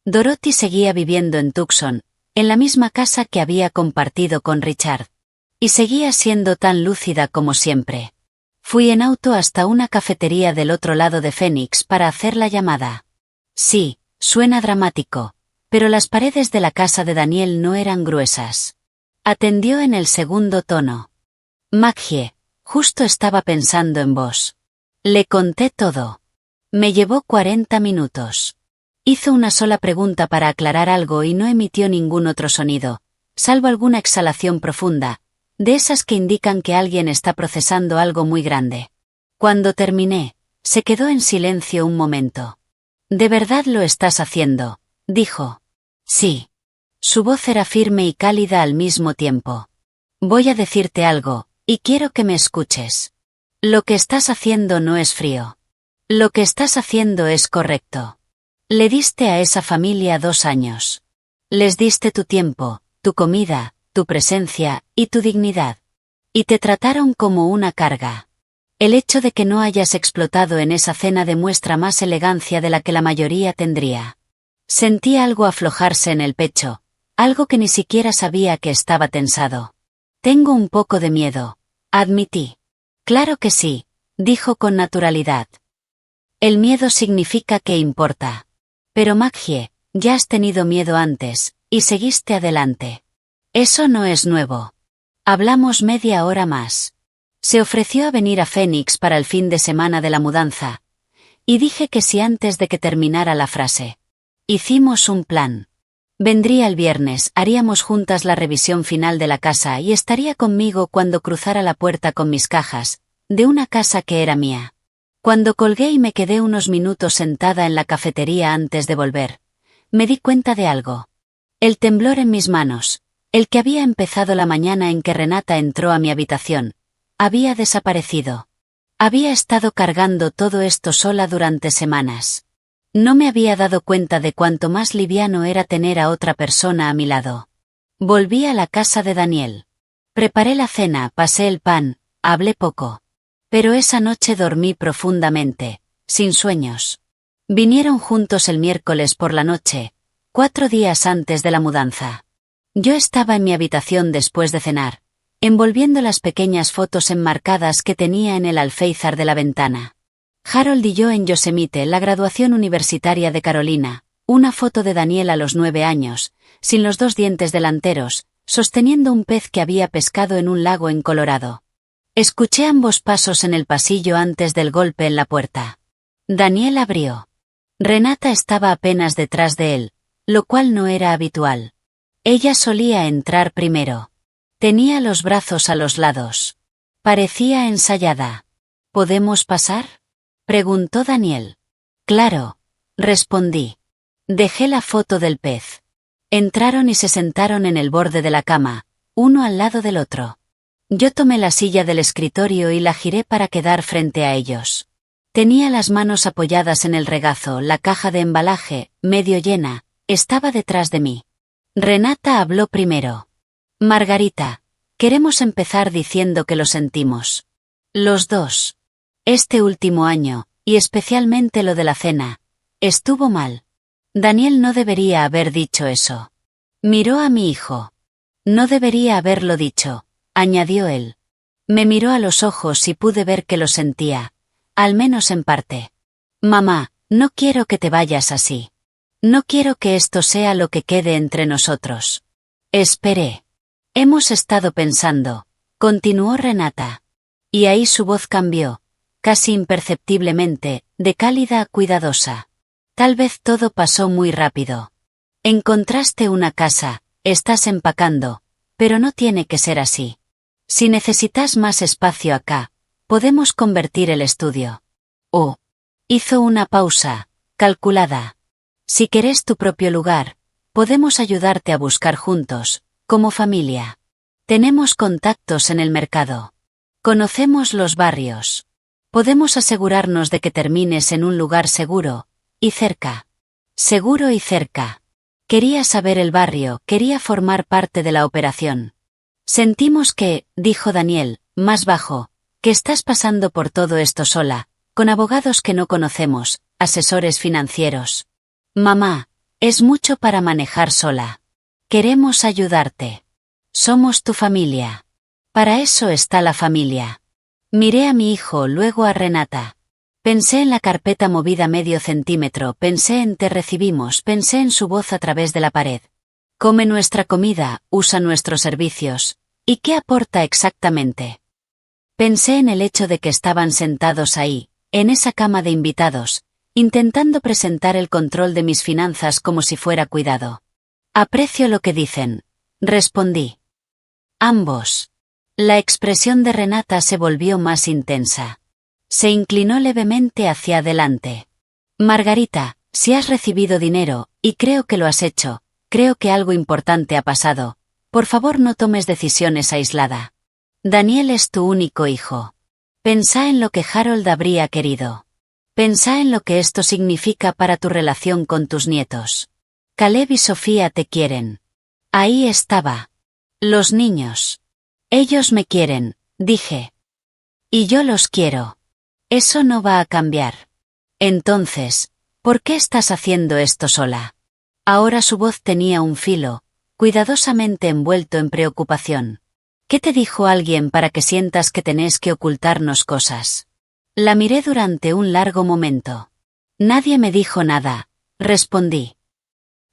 Dorothy seguía viviendo en Tucson, en la misma casa que había compartido con Richard. Y seguía siendo tan lúcida como siempre. Fui en auto hasta una cafetería del otro lado de Phoenix para hacer la llamada. Sí, suena dramático, pero las paredes de la casa de Daniel no eran gruesas. Atendió en el segundo tono. Maggie, justo estaba pensando en vos. Le conté todo. Me llevó 40 minutos. Hizo una sola pregunta para aclarar algo y no emitió ningún otro sonido, salvo alguna exhalación profunda, de esas que indican que alguien está procesando algo muy grande. Cuando terminé, se quedó en silencio un momento. «¿De verdad lo estás haciendo?», dijo. «Sí». Su voz era firme y cálida al mismo tiempo. «Voy a decirte algo, y quiero que me escuches. Lo que estás haciendo no es frío. Lo que estás haciendo es correcto. Le diste a esa familia 2 años. Les diste tu tiempo, tu comida, tu presencia y tu dignidad. Y te trataron como una carga. El hecho de que no hayas explotado en esa cena demuestra más elegancia de la que la mayoría tendría». Sentí algo aflojarse en el pecho, algo que ni siquiera sabía que estaba tensado. «Tengo un poco de miedo», admití. «Claro que sí», dijo con naturalidad. «El miedo significa que importa. Pero Maggie, ya has tenido miedo antes, y seguiste adelante. Eso no es nuevo». Hablamos media hora más. Se ofreció a venir a Phoenix para el fin de semana de la mudanza, y dije que sí antes de que terminara la frase. Hicimos un plan. Vendría el viernes, haríamos juntas la revisión final de la casa y estaría conmigo cuando cruzara la puerta con mis cajas, de una casa que era mía. Cuando colgué y me quedé unos minutos sentada en la cafetería antes de volver, me di cuenta de algo. El temblor en mis manos, el que había empezado la mañana en que Renata entró a mi habitación, había desaparecido. Había estado cargando todo esto sola durante semanas. No me había dado cuenta de cuánto más liviano era tener a otra persona a mi lado. Volví a la casa de Daniel. Preparé la cena, pasé el pan, hablé poco. Pero esa noche dormí profundamente, sin sueños. Vinieron juntos el miércoles por la noche, 4 días antes de la mudanza. Yo estaba en mi habitación después de cenar, envolviendo las pequeñas fotos enmarcadas que tenía en el alféizar de la ventana. Harold y yo en Yosemite, la graduación universitaria de Carolina, una foto de Daniel a los 9 años, sin los 2 dientes delanteros, sosteniendo un pez que había pescado en un lago en Colorado. Escuché ambos pasos en el pasillo antes del golpe en la puerta. Daniel abrió. Renata estaba apenas detrás de él, lo cual no era habitual. Ella solía entrar primero. Tenía los brazos a los lados. Parecía ensayada. ¿Podemos pasar?, preguntó Daniel. Claro, respondí. Dejé la foto del pez. Entraron y se sentaron en el borde de la cama, uno al lado del otro. Yo tomé la silla del escritorio y la giré para quedar frente a ellos. Tenía las manos apoyadas en el regazo, la caja de embalaje, medio llena, estaba detrás de mí. Renata habló primero. Margarita, queremos empezar diciendo que lo sentimos. Los dos. Este último año, y especialmente lo de la cena, estuvo mal. Daniel no debería haber dicho eso. Miró a mi hijo. No debería haberlo dicho, añadió él. Me miró a los ojos y pude ver que lo sentía, al menos en parte. Mamá, no quiero que te vayas así. No quiero que esto sea lo que quede entre nosotros. Esperé. Hemos estado pensando, continuó Renata. Y ahí su voz cambió, casi imperceptiblemente, de cálida a cuidadosa. Tal vez todo pasó muy rápido. Encontraste una casa, estás empacando, pero no tiene que ser así. Si necesitas más espacio acá, podemos convertir el estudio. Hizo una pausa, calculada. Si querés tu propio lugar, Podemos ayudarte a buscar juntos, como familia. Tenemos contactos en el mercado. Conocemos los barrios. Podemos asegurarnos de que termines en un lugar seguro, y cerca. Seguro y cerca. Quería saber el barrio, quería formar parte de la operación. Sentimos que, dijo Daniel, más bajo, que estás pasando por todo esto sola, con abogados que no conocemos, asesores financieros. Mamá, es mucho para manejar sola. Queremos ayudarte. Somos tu familia. Para eso está la familia. Miré a mi hijo, luego a Renata. Pensé en la carpeta movida medio centímetro, pensé en te recibimos, pensé en su voz a través de la pared. Come nuestra comida, usa nuestros servicios. ¿Y qué aporta exactamente? Pensé en el hecho de que estaban sentados ahí, en esa cama de invitados, intentando presentar el control de mis finanzas como si fuera cuidado. Aprecio lo que dicen, respondí. Ambos. La expresión de Renata se volvió más intensa. Se inclinó levemente hacia adelante. Margarita, si has recibido dinero, y creo que lo has hecho, creo que algo importante ha pasado, por favor no tomes decisiones aislada. Daniel es tu único hijo. Pensá en lo que Harold habría querido. Pensá en lo que esto significa para tu relación con tus nietos. Caleb y Sofía te quieren. Ahí estaba. Los niños. Ellos me quieren, dije. Y yo los quiero. Eso no va a cambiar. Entonces, ¿por qué estás haciendo esto sola? Ahora su voz tenía un filo, cuidadosamente envuelto en preocupación. ¿Qué te dijo alguien para que sientas que tenés que ocultarnos cosas? La miré durante un largo momento. Nadie me dijo nada, respondí.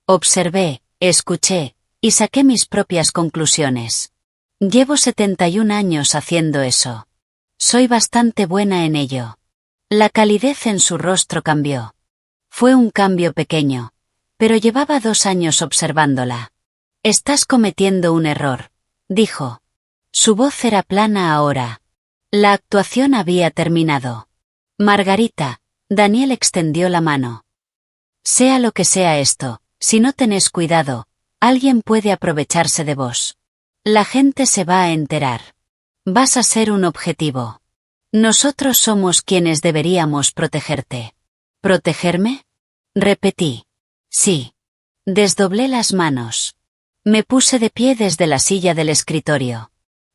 Observé, escuché, y saqué mis propias conclusiones. Llevo 71 años haciendo eso. Soy bastante buena en ello. La calidez en su rostro cambió. Fue un cambio pequeño, pero llevaba 2 años observándola. Estás cometiendo un error, dijo. Su voz era plana ahora. La actuación había terminado. Margarita, Daniel extendió la mano. Sea lo que sea esto, si no tenés cuidado, alguien puede aprovecharse de vos. La gente se va a enterar. Vas a ser un objetivo. Nosotros somos quienes deberíamos protegerte. ¿Protegerme? Repetí. Sí. Desdoblé las manos. Me puse de pie desde la silla del escritorio.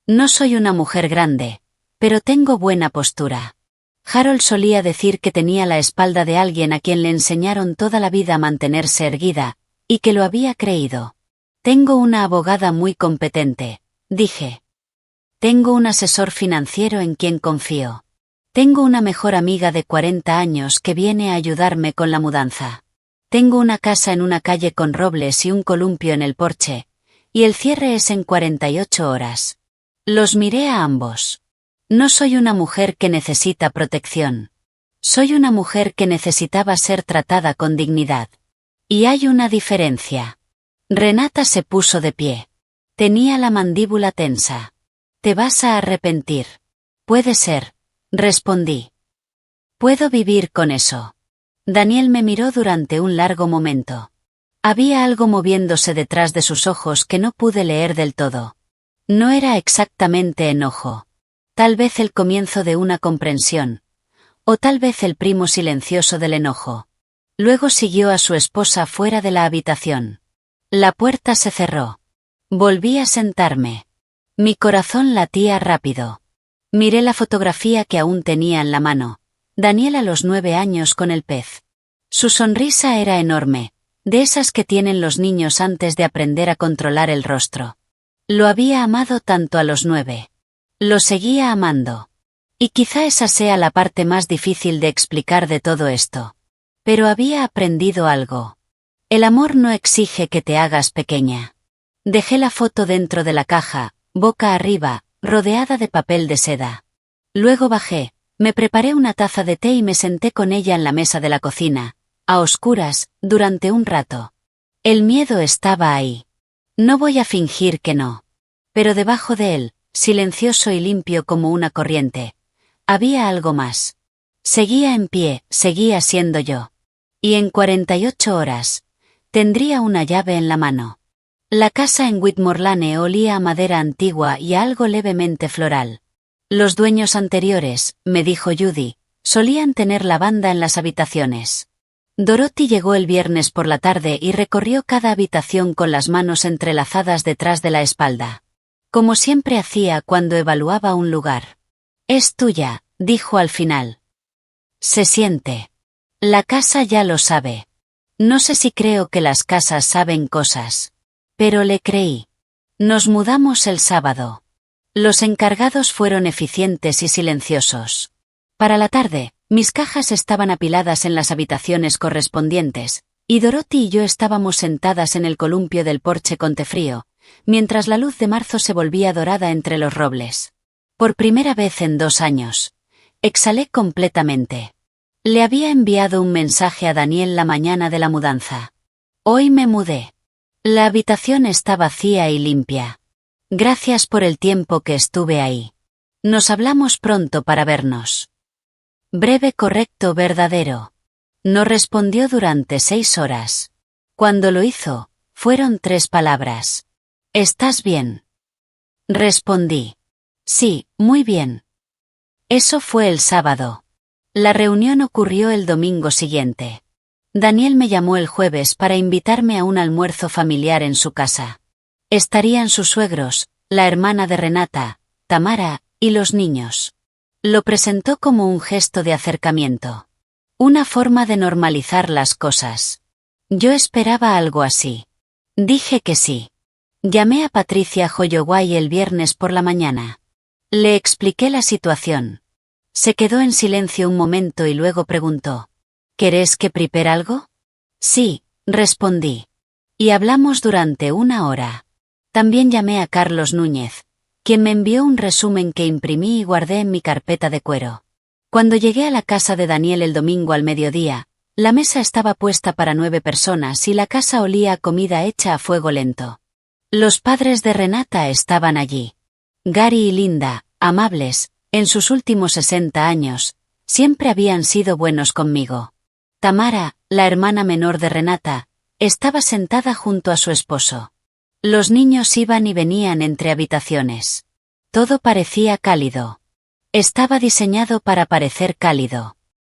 No soy una mujer grande, pero tengo buena postura. Harold solía decir que tenía la espalda de alguien a quien le enseñaron toda la vida a mantenerse erguida, y que lo había creído. Tengo una abogada muy competente, dije. Tengo un asesor financiero en quien confío. Tengo una mejor amiga de 40 años que viene a ayudarme con la mudanza. Tengo una casa en una calle con robles y un columpio en el porche, y el cierre es en 48 horas. Los miré a ambos. No soy una mujer que necesita protección. Soy una mujer que necesitaba ser tratada con dignidad. Y hay una diferencia. Renata se puso de pie. Tenía la mandíbula tensa. Te vas a arrepentir. Puede ser, respondí. Puedo vivir con eso. Daniel me miró durante un largo momento. Había algo moviéndose detrás de sus ojos que no pude leer del todo. No era exactamente enojo. Tal vez el comienzo de una comprensión. O tal vez el primo silencioso del enojo. Luego siguió a su esposa fuera de la habitación. La puerta se cerró. Volví a sentarme. Mi corazón latía rápido. Miré la fotografía que aún tenía en la mano. Daniel a los 9 años con el pez. Su sonrisa era enorme, de esas que tienen los niños antes de aprender a controlar el rostro. Lo había amado tanto a los 9. Lo seguía amando. Y quizá esa sea la parte más difícil de explicar de todo esto. Pero había aprendido algo. El amor no exige que te hagas pequeña. Dejé la foto dentro de la caja, boca arriba, rodeada de papel de seda. Luego bajé, me preparé una taza de té y me senté con ella en la mesa de la cocina, a oscuras, durante un rato. El miedo estaba ahí. No voy a fingir que no. Pero debajo de él, silencioso y limpio como una corriente, había algo más. Seguía en pie, seguía siendo yo. Y en 48 horas, Tendría una llave en la mano. La casa en Whitmore Lane olía a madera antigua y a algo levemente floral. Los dueños anteriores, me dijo Judy, solían tener lavanda en las habitaciones. Dorothy llegó el viernes por la tarde y recorrió cada habitación con las manos entrelazadas detrás de la espalda. Como siempre hacía cuando evaluaba un lugar. «Es tuya», dijo al final. «Se siente. La casa ya lo sabe. No sé si creo que las casas saben cosas. Pero le creí. Nos mudamos el sábado. Los encargados fueron eficientes y silenciosos. Para la tarde, mis cajas estaban apiladas en las habitaciones correspondientes, y Dorothy y yo estábamos sentadas en el columpio del porche con té frío, mientras la luz de marzo se volvía dorada entre los robles. Por primera vez en 2 años. Exhalé completamente. Le había enviado un mensaje a Daniel la mañana de la mudanza. Hoy me mudé. La habitación está vacía y limpia. Gracias por el tiempo que estuve ahí. Nos hablamos pronto para vernos. Breve, correcto, verdadero. No respondió durante 6 horas. Cuando lo hizo, fueron 3 palabras. ¿Estás bien? Respondí. Sí, muy bien. Eso fue el sábado. La reunión ocurrió el domingo siguiente. Daniel me llamó el jueves para invitarme a un almuerzo familiar en su casa. Estarían sus suegros, la hermana de Renata, Tamara, y los niños. Lo presentó como un gesto de acercamiento. Una forma de normalizar las cosas. Yo esperaba algo así. Dije que sí. Llamé a Patricia Holloway el viernes por la mañana. Le expliqué la situación. Se quedó en silencio un momento y luego preguntó. ¿Querés que prepare algo? Sí, respondí. Y hablamos durante 1 hora. También llamé a Carlos Núñez, quien me envió un resumen que imprimí y guardé en mi carpeta de cuero. Cuando llegué a la casa de Daniel el domingo al mediodía, la mesa estaba puesta para 9 personas y la casa olía a comida hecha a fuego lento. Los padres de Renata estaban allí. Gary y Linda, amables, en sus últimos 60 años, siempre habían sido buenos conmigo. Tamara, la hermana menor de Renata, estaba sentada junto a su esposo. Los niños iban y venían entre habitaciones. Todo parecía cálido. Estaba diseñado para parecer cálido.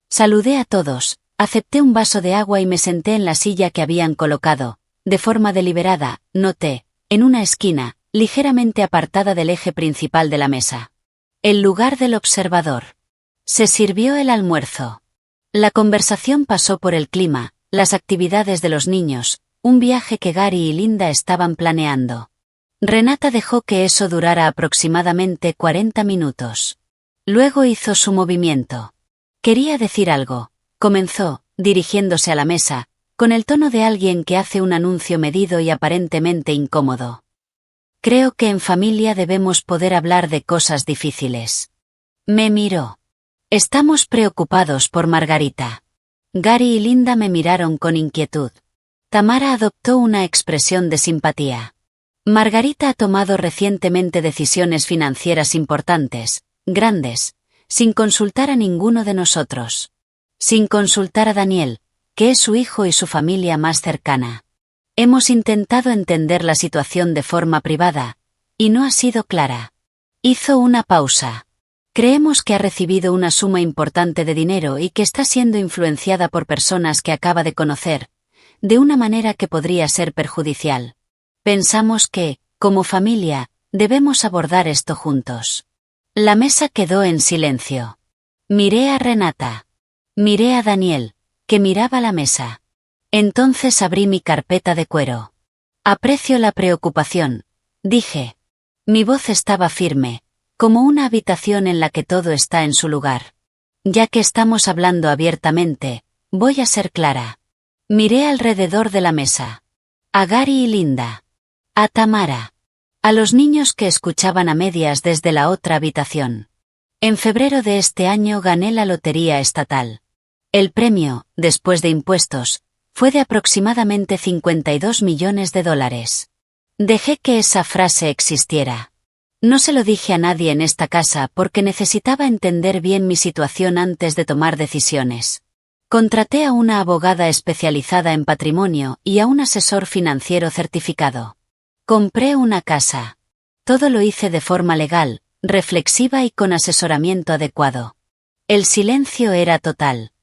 Saludé a todos, acepté un vaso de agua y me senté en la silla que habían colocado, de forma deliberada, noté, en una esquina, ligeramente apartada del eje principal de la mesa. El lugar del observador. Se sirvió el almuerzo. La conversación pasó por el clima, las actividades de los niños, un viaje que Gary y Linda estaban planeando. Renata dejó que eso durara aproximadamente 40 minutos. Luego hizo su movimiento. Quería decir algo, comenzó, dirigiéndose a la mesa, con el tono de alguien que hace un anuncio medido y aparentemente incómodo. Creo que en familia debemos poder hablar de cosas difíciles. Me miró. Estamos preocupados por Margarita. Gary y Linda me miraron con inquietud. Tamara adoptó una expresión de simpatía. Margarita ha tomado recientemente decisiones financieras importantes, grandes, sin consultar a ninguno de nosotros. Sin consultar a Daniel, que es su hijo y su familia más cercana. Hemos intentado entender la situación de forma privada, y no ha sido clara. Hizo una pausa. Creemos que ha recibido una suma importante de dinero y que está siendo influenciada por personas que acaba de conocer, de una manera que podría ser perjudicial. Pensamos que, como familia, debemos abordar esto juntos. La mesa quedó en silencio. Miré a Renata. Miré a Daniel, que miraba la mesa. Entonces abrí mi carpeta de cuero. Aprecio la preocupación, dije. Mi voz estaba firme, como una habitación en la que todo está en su lugar. Ya que estamos hablando abiertamente, voy a ser clara. Miré alrededor de la mesa. A Gary y Linda. A Tamara. A los niños que escuchaban a medias desde la otra habitación. En febrero de este año gané la lotería estatal. El premio, después de impuestos, fue de aproximadamente $52 millones. Dejé que esa frase existiera. No se lo dije a nadie en esta casa porque necesitaba entender bien mi situación antes de tomar decisiones. Contraté a una abogada especializada en patrimonio y a un asesor financiero certificado. Compré una casa. Todo lo hice de forma legal, reflexiva y con asesoramiento adecuado. El silencio era total.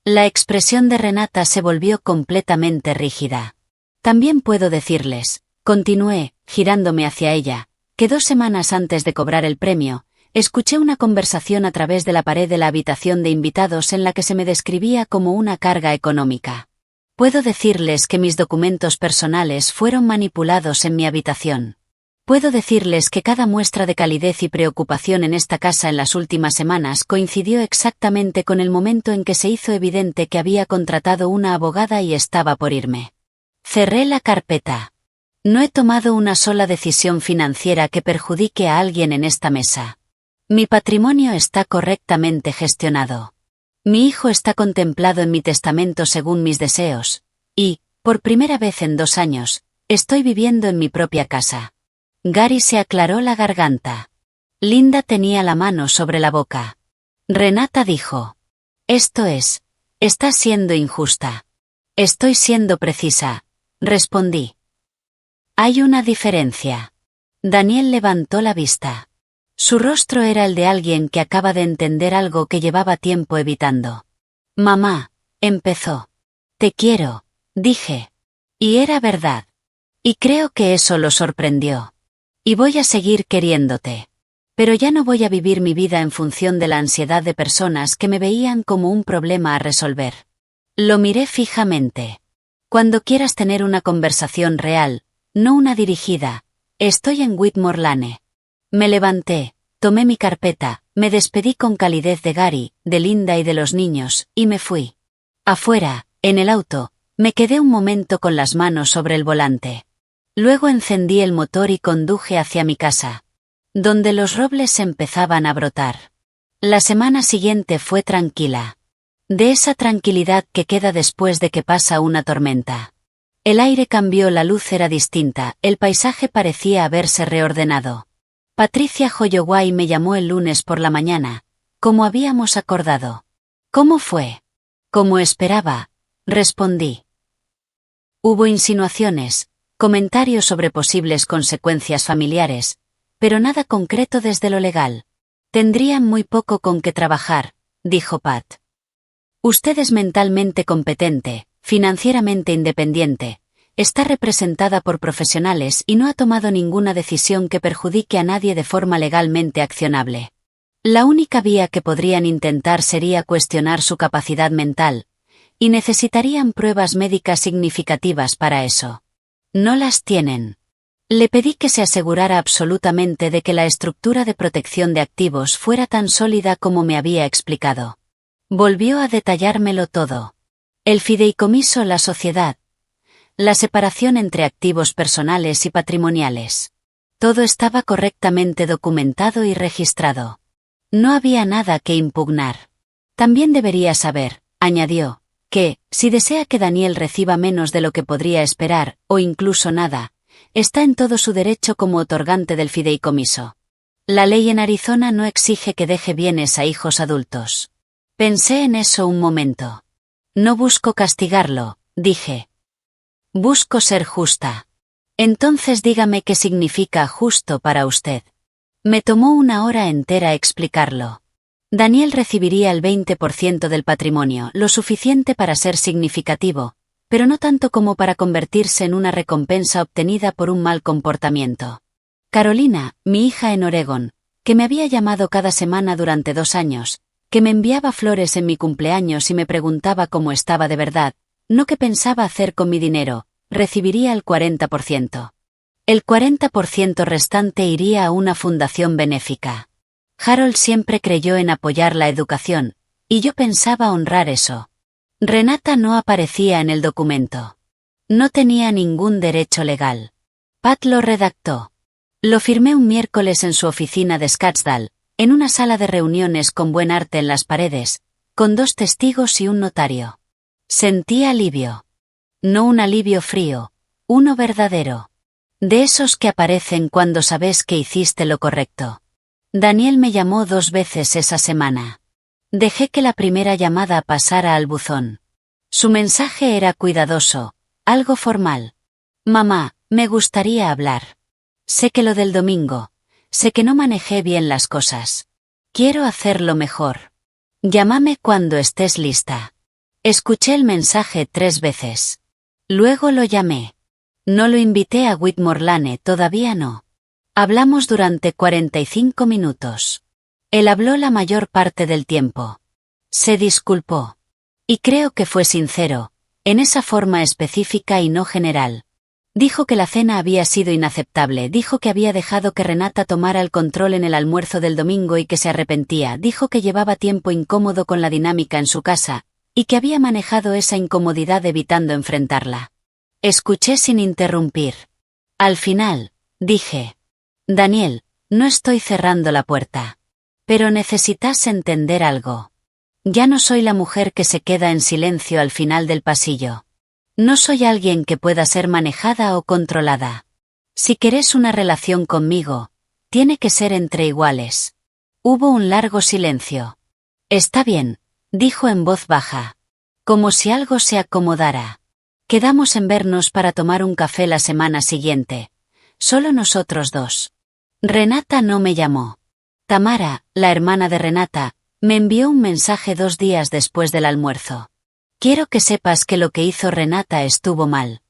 La expresión de Renata se volvió completamente rígida. También puedo decirles, continué, girándome hacia ella, que 2 semanas antes de cobrar el premio, escuché una conversación a través de la pared de la habitación de invitados en la que se me describía como una carga económica. Puedo decirles que mis documentos personales fueron manipulados en mi habitación. Puedo decirles que cada muestra de calidez y preocupación en esta casa en las últimas semanas coincidió exactamente con el momento en que se hizo evidente que había contratado una abogada y estaba por irme. Cerré la carpeta. No he tomado una sola decisión financiera que perjudique a alguien en esta mesa. Mi patrimonio está correctamente gestionado. Mi hijo está contemplado en mi testamento según mis deseos, y, por primera vez en 2 años, estoy viviendo en mi propia casa. Gary se aclaró la garganta. Linda tenía la mano sobre la boca. Renata dijo: estás siendo injusta. Estoy siendo precisa, respondí. Hay una diferencia. Daniel levantó la vista. Su rostro era el de alguien que acaba de entender algo que llevaba tiempo evitando. Mamá, empezó. Te quiero, dije. Y era verdad. Y creo que eso lo sorprendió. Y voy a seguir queriéndote. Pero ya no voy a vivir mi vida en función de la ansiedad de personas que me veían como un problema a resolver. Lo miré fijamente. Cuando quieras tener una conversación real, no una dirigida, estoy en Whitmore Lane. Me levanté, tomé mi carpeta, me despedí con calidez de Gary, de Linda y de los niños, y me fui. Afuera, en el auto, me quedé un momento con las manos sobre el volante. Luego encendí el motor y conduje hacia mi casa, donde los robles empezaban a brotar. La semana siguiente fue tranquila. De esa tranquilidad que queda después de que pasa una tormenta. El aire cambió, la luz era distinta, el paisaje parecía haberse reordenado. Patricia Holloway me llamó el lunes por la mañana, como habíamos acordado. ¿Cómo fue? Como esperaba, respondí. Hubo insinuaciones, comentarios sobre posibles consecuencias familiares, pero nada concreto desde lo legal. Tendrían muy poco con qué trabajar, dijo Pat. Usted es mentalmente competente, financieramente independiente, está representada por profesionales y no ha tomado ninguna decisión que perjudique a nadie de forma legalmente accionable. La única vía que podrían intentar sería cuestionar su capacidad mental, y necesitarían pruebas médicas significativas para eso. No las tienen. Le pedí que se asegurara absolutamente de que la estructura de protección de activos fuera tan sólida como me había explicado. Volvió a detallármelo todo. El fideicomiso, la sociedad. La separación entre activos personales y patrimoniales. Todo estaba correctamente documentado y registrado. No había nada que impugnar. También debería saber, añadió, que, si desea que Daniel reciba menos de lo que podría esperar, o incluso nada, está en todo su derecho como otorgante del fideicomiso. La ley en Arizona no exige que deje bienes a hijos adultos. Pensé en eso un momento. No busco castigarlo, dije. Busco ser justa. Entonces dígame qué significa justo para usted. Me tomó 1 hora entera explicarlo. Daniel recibiría el 20% del patrimonio, lo suficiente para ser significativo, pero no tanto como para convertirse en una recompensa obtenida por un mal comportamiento. Carolina, mi hija en Oregón, que me había llamado cada semana durante 2 años, que me enviaba flores en mi cumpleaños y me preguntaba cómo estaba de verdad, no qué pensaba hacer con mi dinero, recibiría el 40%. El 40% restante iría a una fundación benéfica. Harold siempre creyó en apoyar la educación, y yo pensaba honrar eso. Renata no aparecía en el documento. No tenía ningún derecho legal. Pat lo redactó. Lo firmé un miércoles en su oficina de Scottsdale, en una sala de reuniones con buen arte en las paredes, con 2 testigos y un notario. Sentí alivio. No un alivio frío, uno verdadero. De esos que aparecen cuando sabes que hiciste lo correcto. Daniel me llamó 2 veces esa semana. Dejé que la primera llamada pasara al buzón. Su mensaje era cuidadoso, algo formal. Mamá, me gustaría hablar. Sé que lo del domingo. Sé que no manejé bien las cosas. Quiero hacerlo mejor. Llámame cuando estés lista. Escuché el mensaje 3 veces. Luego lo llamé. No lo invité a Whitmore Lane, todavía no. Hablamos durante 45 minutos. Él habló la mayor parte del tiempo. Se disculpó. Y creo que fue sincero, en esa forma específica y no general. Dijo que la cena había sido inaceptable, dijo que había dejado que Renata tomara el control en el almuerzo del domingo y que se arrepentía, dijo que llevaba tiempo incómodo con la dinámica en su casa, y que había manejado esa incomodidad evitando enfrentarla. Escuché sin interrumpir. Al final, dije: Daniel, no estoy cerrando la puerta. Pero necesitas entender algo. Ya no soy la mujer que se queda en silencio al final del pasillo. No soy alguien que pueda ser manejada o controlada. Si querés una relación conmigo, tiene que ser entre iguales. Hubo un largo silencio. Está bien, dijo en voz baja. Como si algo se acomodara. Quedamos en vernos para tomar un café la semana siguiente. Solo nosotros dos. Renata no me llamó. Tamara, la hermana de Renata, me envió un mensaje 2 días después del almuerzo. Quiero que sepas que lo que hizo Renata estuvo mal.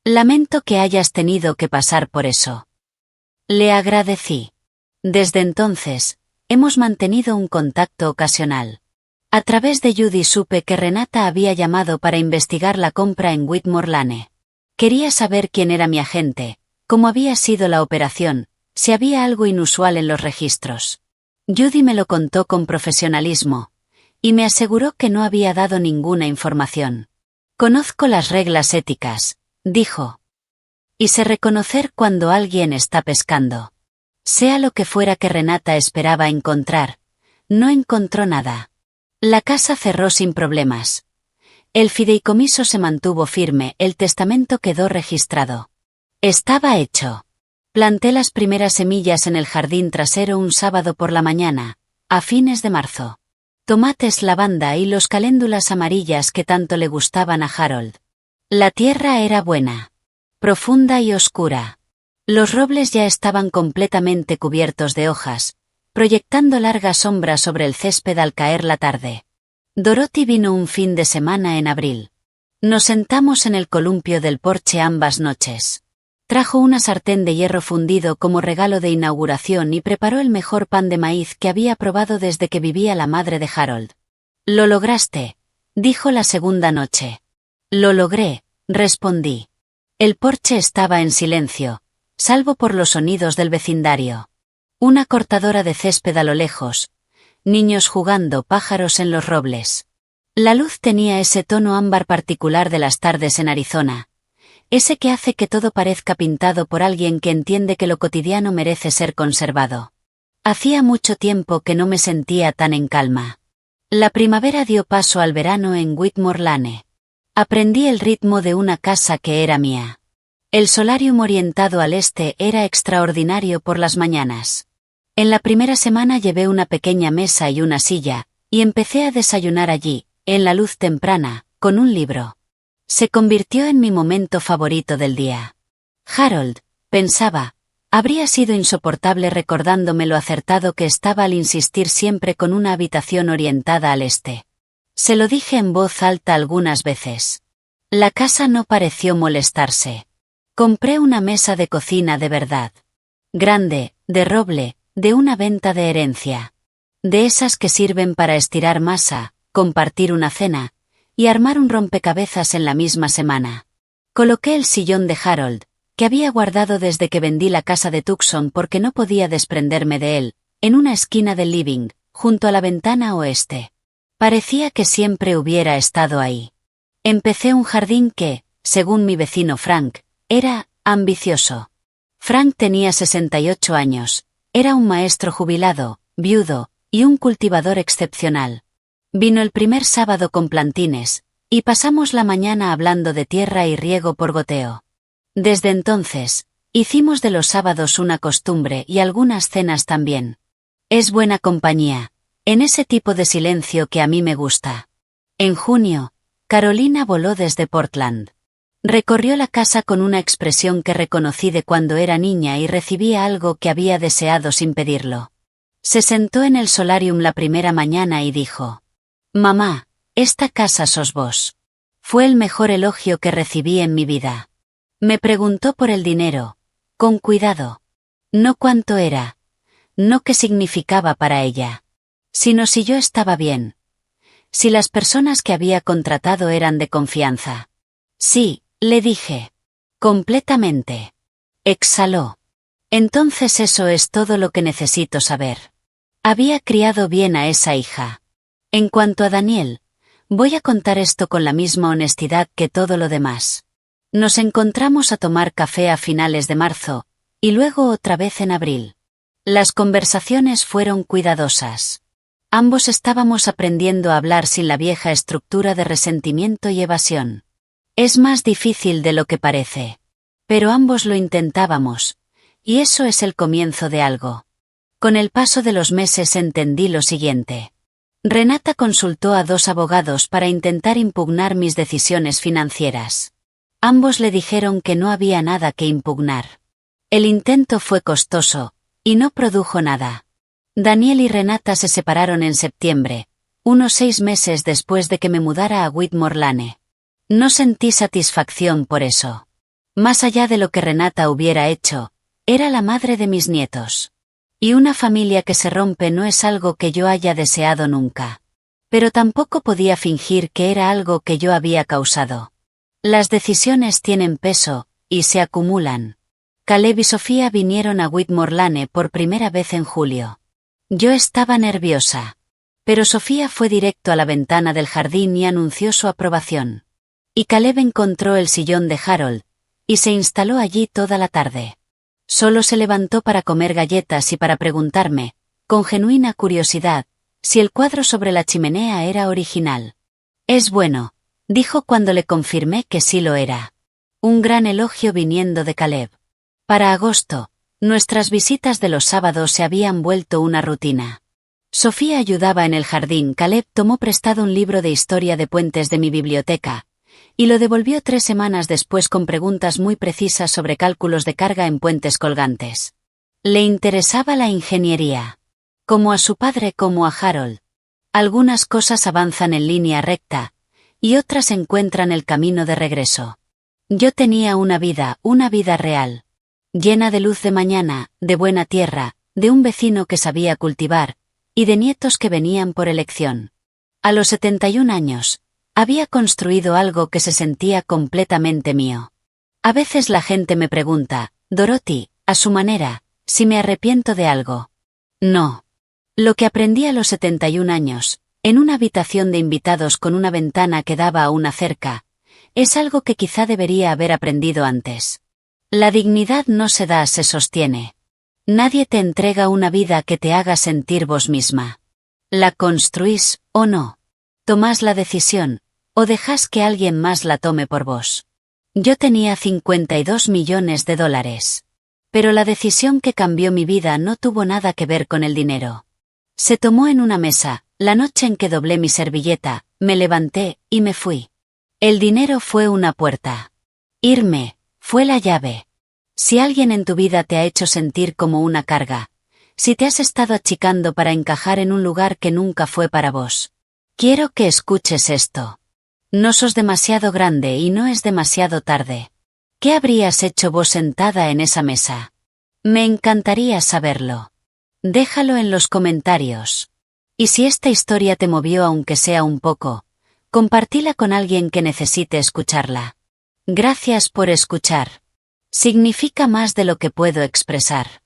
Lamento que hayas tenido que pasar por eso. Le agradecí. Desde entonces, hemos mantenido un contacto ocasional. A través de Judy supe que Renata había llamado para investigar la compra en Whitmore Lane. Quería saber quién era mi agente, cómo había sido la operación, si había algo inusual en los registros. Judy me lo contó con profesionalismo, y me aseguró que no había dado ninguna información. Conozco las reglas éticas, dijo. Y sé reconocer cuando alguien está pescando. Sea lo que fuera que Renata esperaba encontrar, no encontró nada. La casa cerró sin problemas. El fideicomiso se mantuvo firme, el testamento quedó registrado. Estaba hecho. Planté las primeras semillas en el jardín trasero un sábado por la mañana, a fines de marzo. Tomates, lavanda y los caléndulas amarillas que tanto le gustaban a Harold. La tierra era buena. Profunda y oscura. Los robles ya estaban completamente cubiertos de hojas, proyectando largas sombras sobre el césped al caer la tarde. Dorothy vino un fin de semana en abril. Nos sentamos en el columpio del porche ambas noches. Trajo una sartén de hierro fundido como regalo de inauguración y preparó el mejor pan de maíz que había probado desde que vivía la madre de Harold. «Lo lograste», dijo la segunda noche. «Lo logré», respondí. El porche estaba en silencio, salvo por los sonidos del vecindario. Una cortadora de césped a lo lejos, niños jugando, pájaros en los robles. La luz tenía ese tono ámbar particular de las tardes en Arizona. Ese que hace que todo parezca pintado por alguien que entiende que lo cotidiano merece ser conservado. Hacía mucho tiempo que no me sentía tan en calma. La primavera dio paso al verano en Whitmore Lane. Aprendí el ritmo de una casa que era mía. El solarium orientado al este era extraordinario por las mañanas. En la primera semana llevé una pequeña mesa y una silla, y empecé a desayunar allí, en la luz temprana, con un libro. Se convirtió en mi momento favorito del día. Harold, pensaba, habría sido insoportable recordándome lo acertado que estaba al insistir siempre con una habitación orientada al este. Se lo dije en voz alta algunas veces. La casa no pareció molestarse. Compré una mesa de cocina de verdad. Grande, de roble, de una venta de herencia. De esas que sirven para estirar masa, compartir una cena, y armar un rompecabezas en la misma semana. Coloqué el sillón de Harold, que había guardado desde que vendí la casa de Tucson porque no podía desprenderme de él, en una esquina del living, junto a la ventana oeste. Parecía que siempre hubiera estado ahí. Empecé un jardín que, según mi vecino Frank, era ambicioso. Frank tenía 68 años, era un maestro jubilado, viudo, y un cultivador excepcional. Vino el primer sábado con plantines, y pasamos la mañana hablando de tierra y riego por goteo. Desde entonces, hicimos de los sábados una costumbre y algunas cenas también. Es buena compañía, en ese tipo de silencio que a mí me gusta. En junio, Carolina voló desde Portland. Recorrió la casa con una expresión que reconocí de cuando era niña y recibía algo que había deseado sin pedirlo. Se sentó en el solarium la primera mañana y dijo: «Mamá, esta casa sos vos». Fue el mejor elogio que recibí en mi vida. Me preguntó por el dinero, con cuidado. No cuánto era, no qué significaba para ella, sino si yo estaba bien. Si las personas que había contratado eran de confianza. Sí, le dije. Completamente. Exhaló. Entonces eso es todo lo que necesito saber. Había criado bien a esa hija. En cuanto a Daniel, voy a contar esto con la misma honestidad que todo lo demás. Nos encontramos a tomar café a finales de marzo, y luego otra vez en abril. Las conversaciones fueron cuidadosas. Ambos estábamos aprendiendo a hablar sin la vieja estructura de resentimiento y evasión. Es más difícil de lo que parece. Pero ambos lo intentábamos, y eso es el comienzo de algo. Con el paso de los meses entendí lo siguiente. Renata consultó a 2 abogados para intentar impugnar mis decisiones financieras. Ambos le dijeron que no había nada que impugnar. El intento fue costoso, y no produjo nada. Daniel y Renata se separaron en septiembre, unos 6 meses después de que me mudara a Whitmore Lane. No sentí satisfacción por eso. Más allá de lo que Renata hubiera hecho, era la madre de mis nietos. Y una familia que se rompe no es algo que yo haya deseado nunca. Pero tampoco podía fingir que era algo que yo había causado. Las decisiones tienen peso, y se acumulan. Caleb y Sofía vinieron a Whitmore Lane por primera vez en julio. Yo estaba nerviosa. Pero Sofía fue directo a la ventana del jardín y anunció su aprobación. Y Caleb encontró el sillón de Harold, y se instaló allí toda la tarde. Solo se levantó para comer galletas y para preguntarme, con genuina curiosidad, si el cuadro sobre la chimenea era original. «Es bueno», dijo cuando le confirmé que sí lo era. Un gran elogio viniendo de Caleb. Para agosto, nuestras visitas de los sábados se habían vuelto una rutina. Sofía ayudaba en el jardín. Caleb tomó prestado un libro de historia de puentes de mi biblioteca, y lo devolvió 3 semanas después con preguntas muy precisas sobre cálculos de carga en puentes colgantes. Le interesaba la ingeniería. Como a su padre como a Harold. Algunas cosas avanzan en línea recta, y otras encuentran el camino de regreso. Yo tenía una vida real. Llena de luz de mañana, de buena tierra, de un vecino que sabía cultivar, y de nietos que venían por elección. A los 71 años, había construido algo que se sentía completamente mío. A veces la gente me pregunta, Dorothy, a su manera, si me arrepiento de algo. No. Lo que aprendí a los 71 años, en una habitación de invitados con una ventana que daba a una cerca, es algo que quizá debería haber aprendido antes. La dignidad no se da, se sostiene. Nadie te entrega una vida que te haga sentir vos misma. La construís, o no. Tomás la decisión, o dejás que alguien más la tome por vos. Yo tenía $52 millones. Pero la decisión que cambió mi vida no tuvo nada que ver con el dinero. Se tomó en una mesa, la noche en que doblé mi servilleta, me levanté, y me fui. El dinero fue una puerta. Irme fue la llave. Si alguien en tu vida te ha hecho sentir como una carga, si te has estado achicando para encajar en un lugar que nunca fue para vos, quiero que escuches esto. No sos demasiado grande y no es demasiado tarde. ¿Qué habrías hecho vos sentada en esa mesa? Me encantaría saberlo. Déjalo en los comentarios. Y si esta historia te movió aunque sea un poco, compartila con alguien que necesite escucharla. Gracias por escuchar. Significa más de lo que puedo expresar.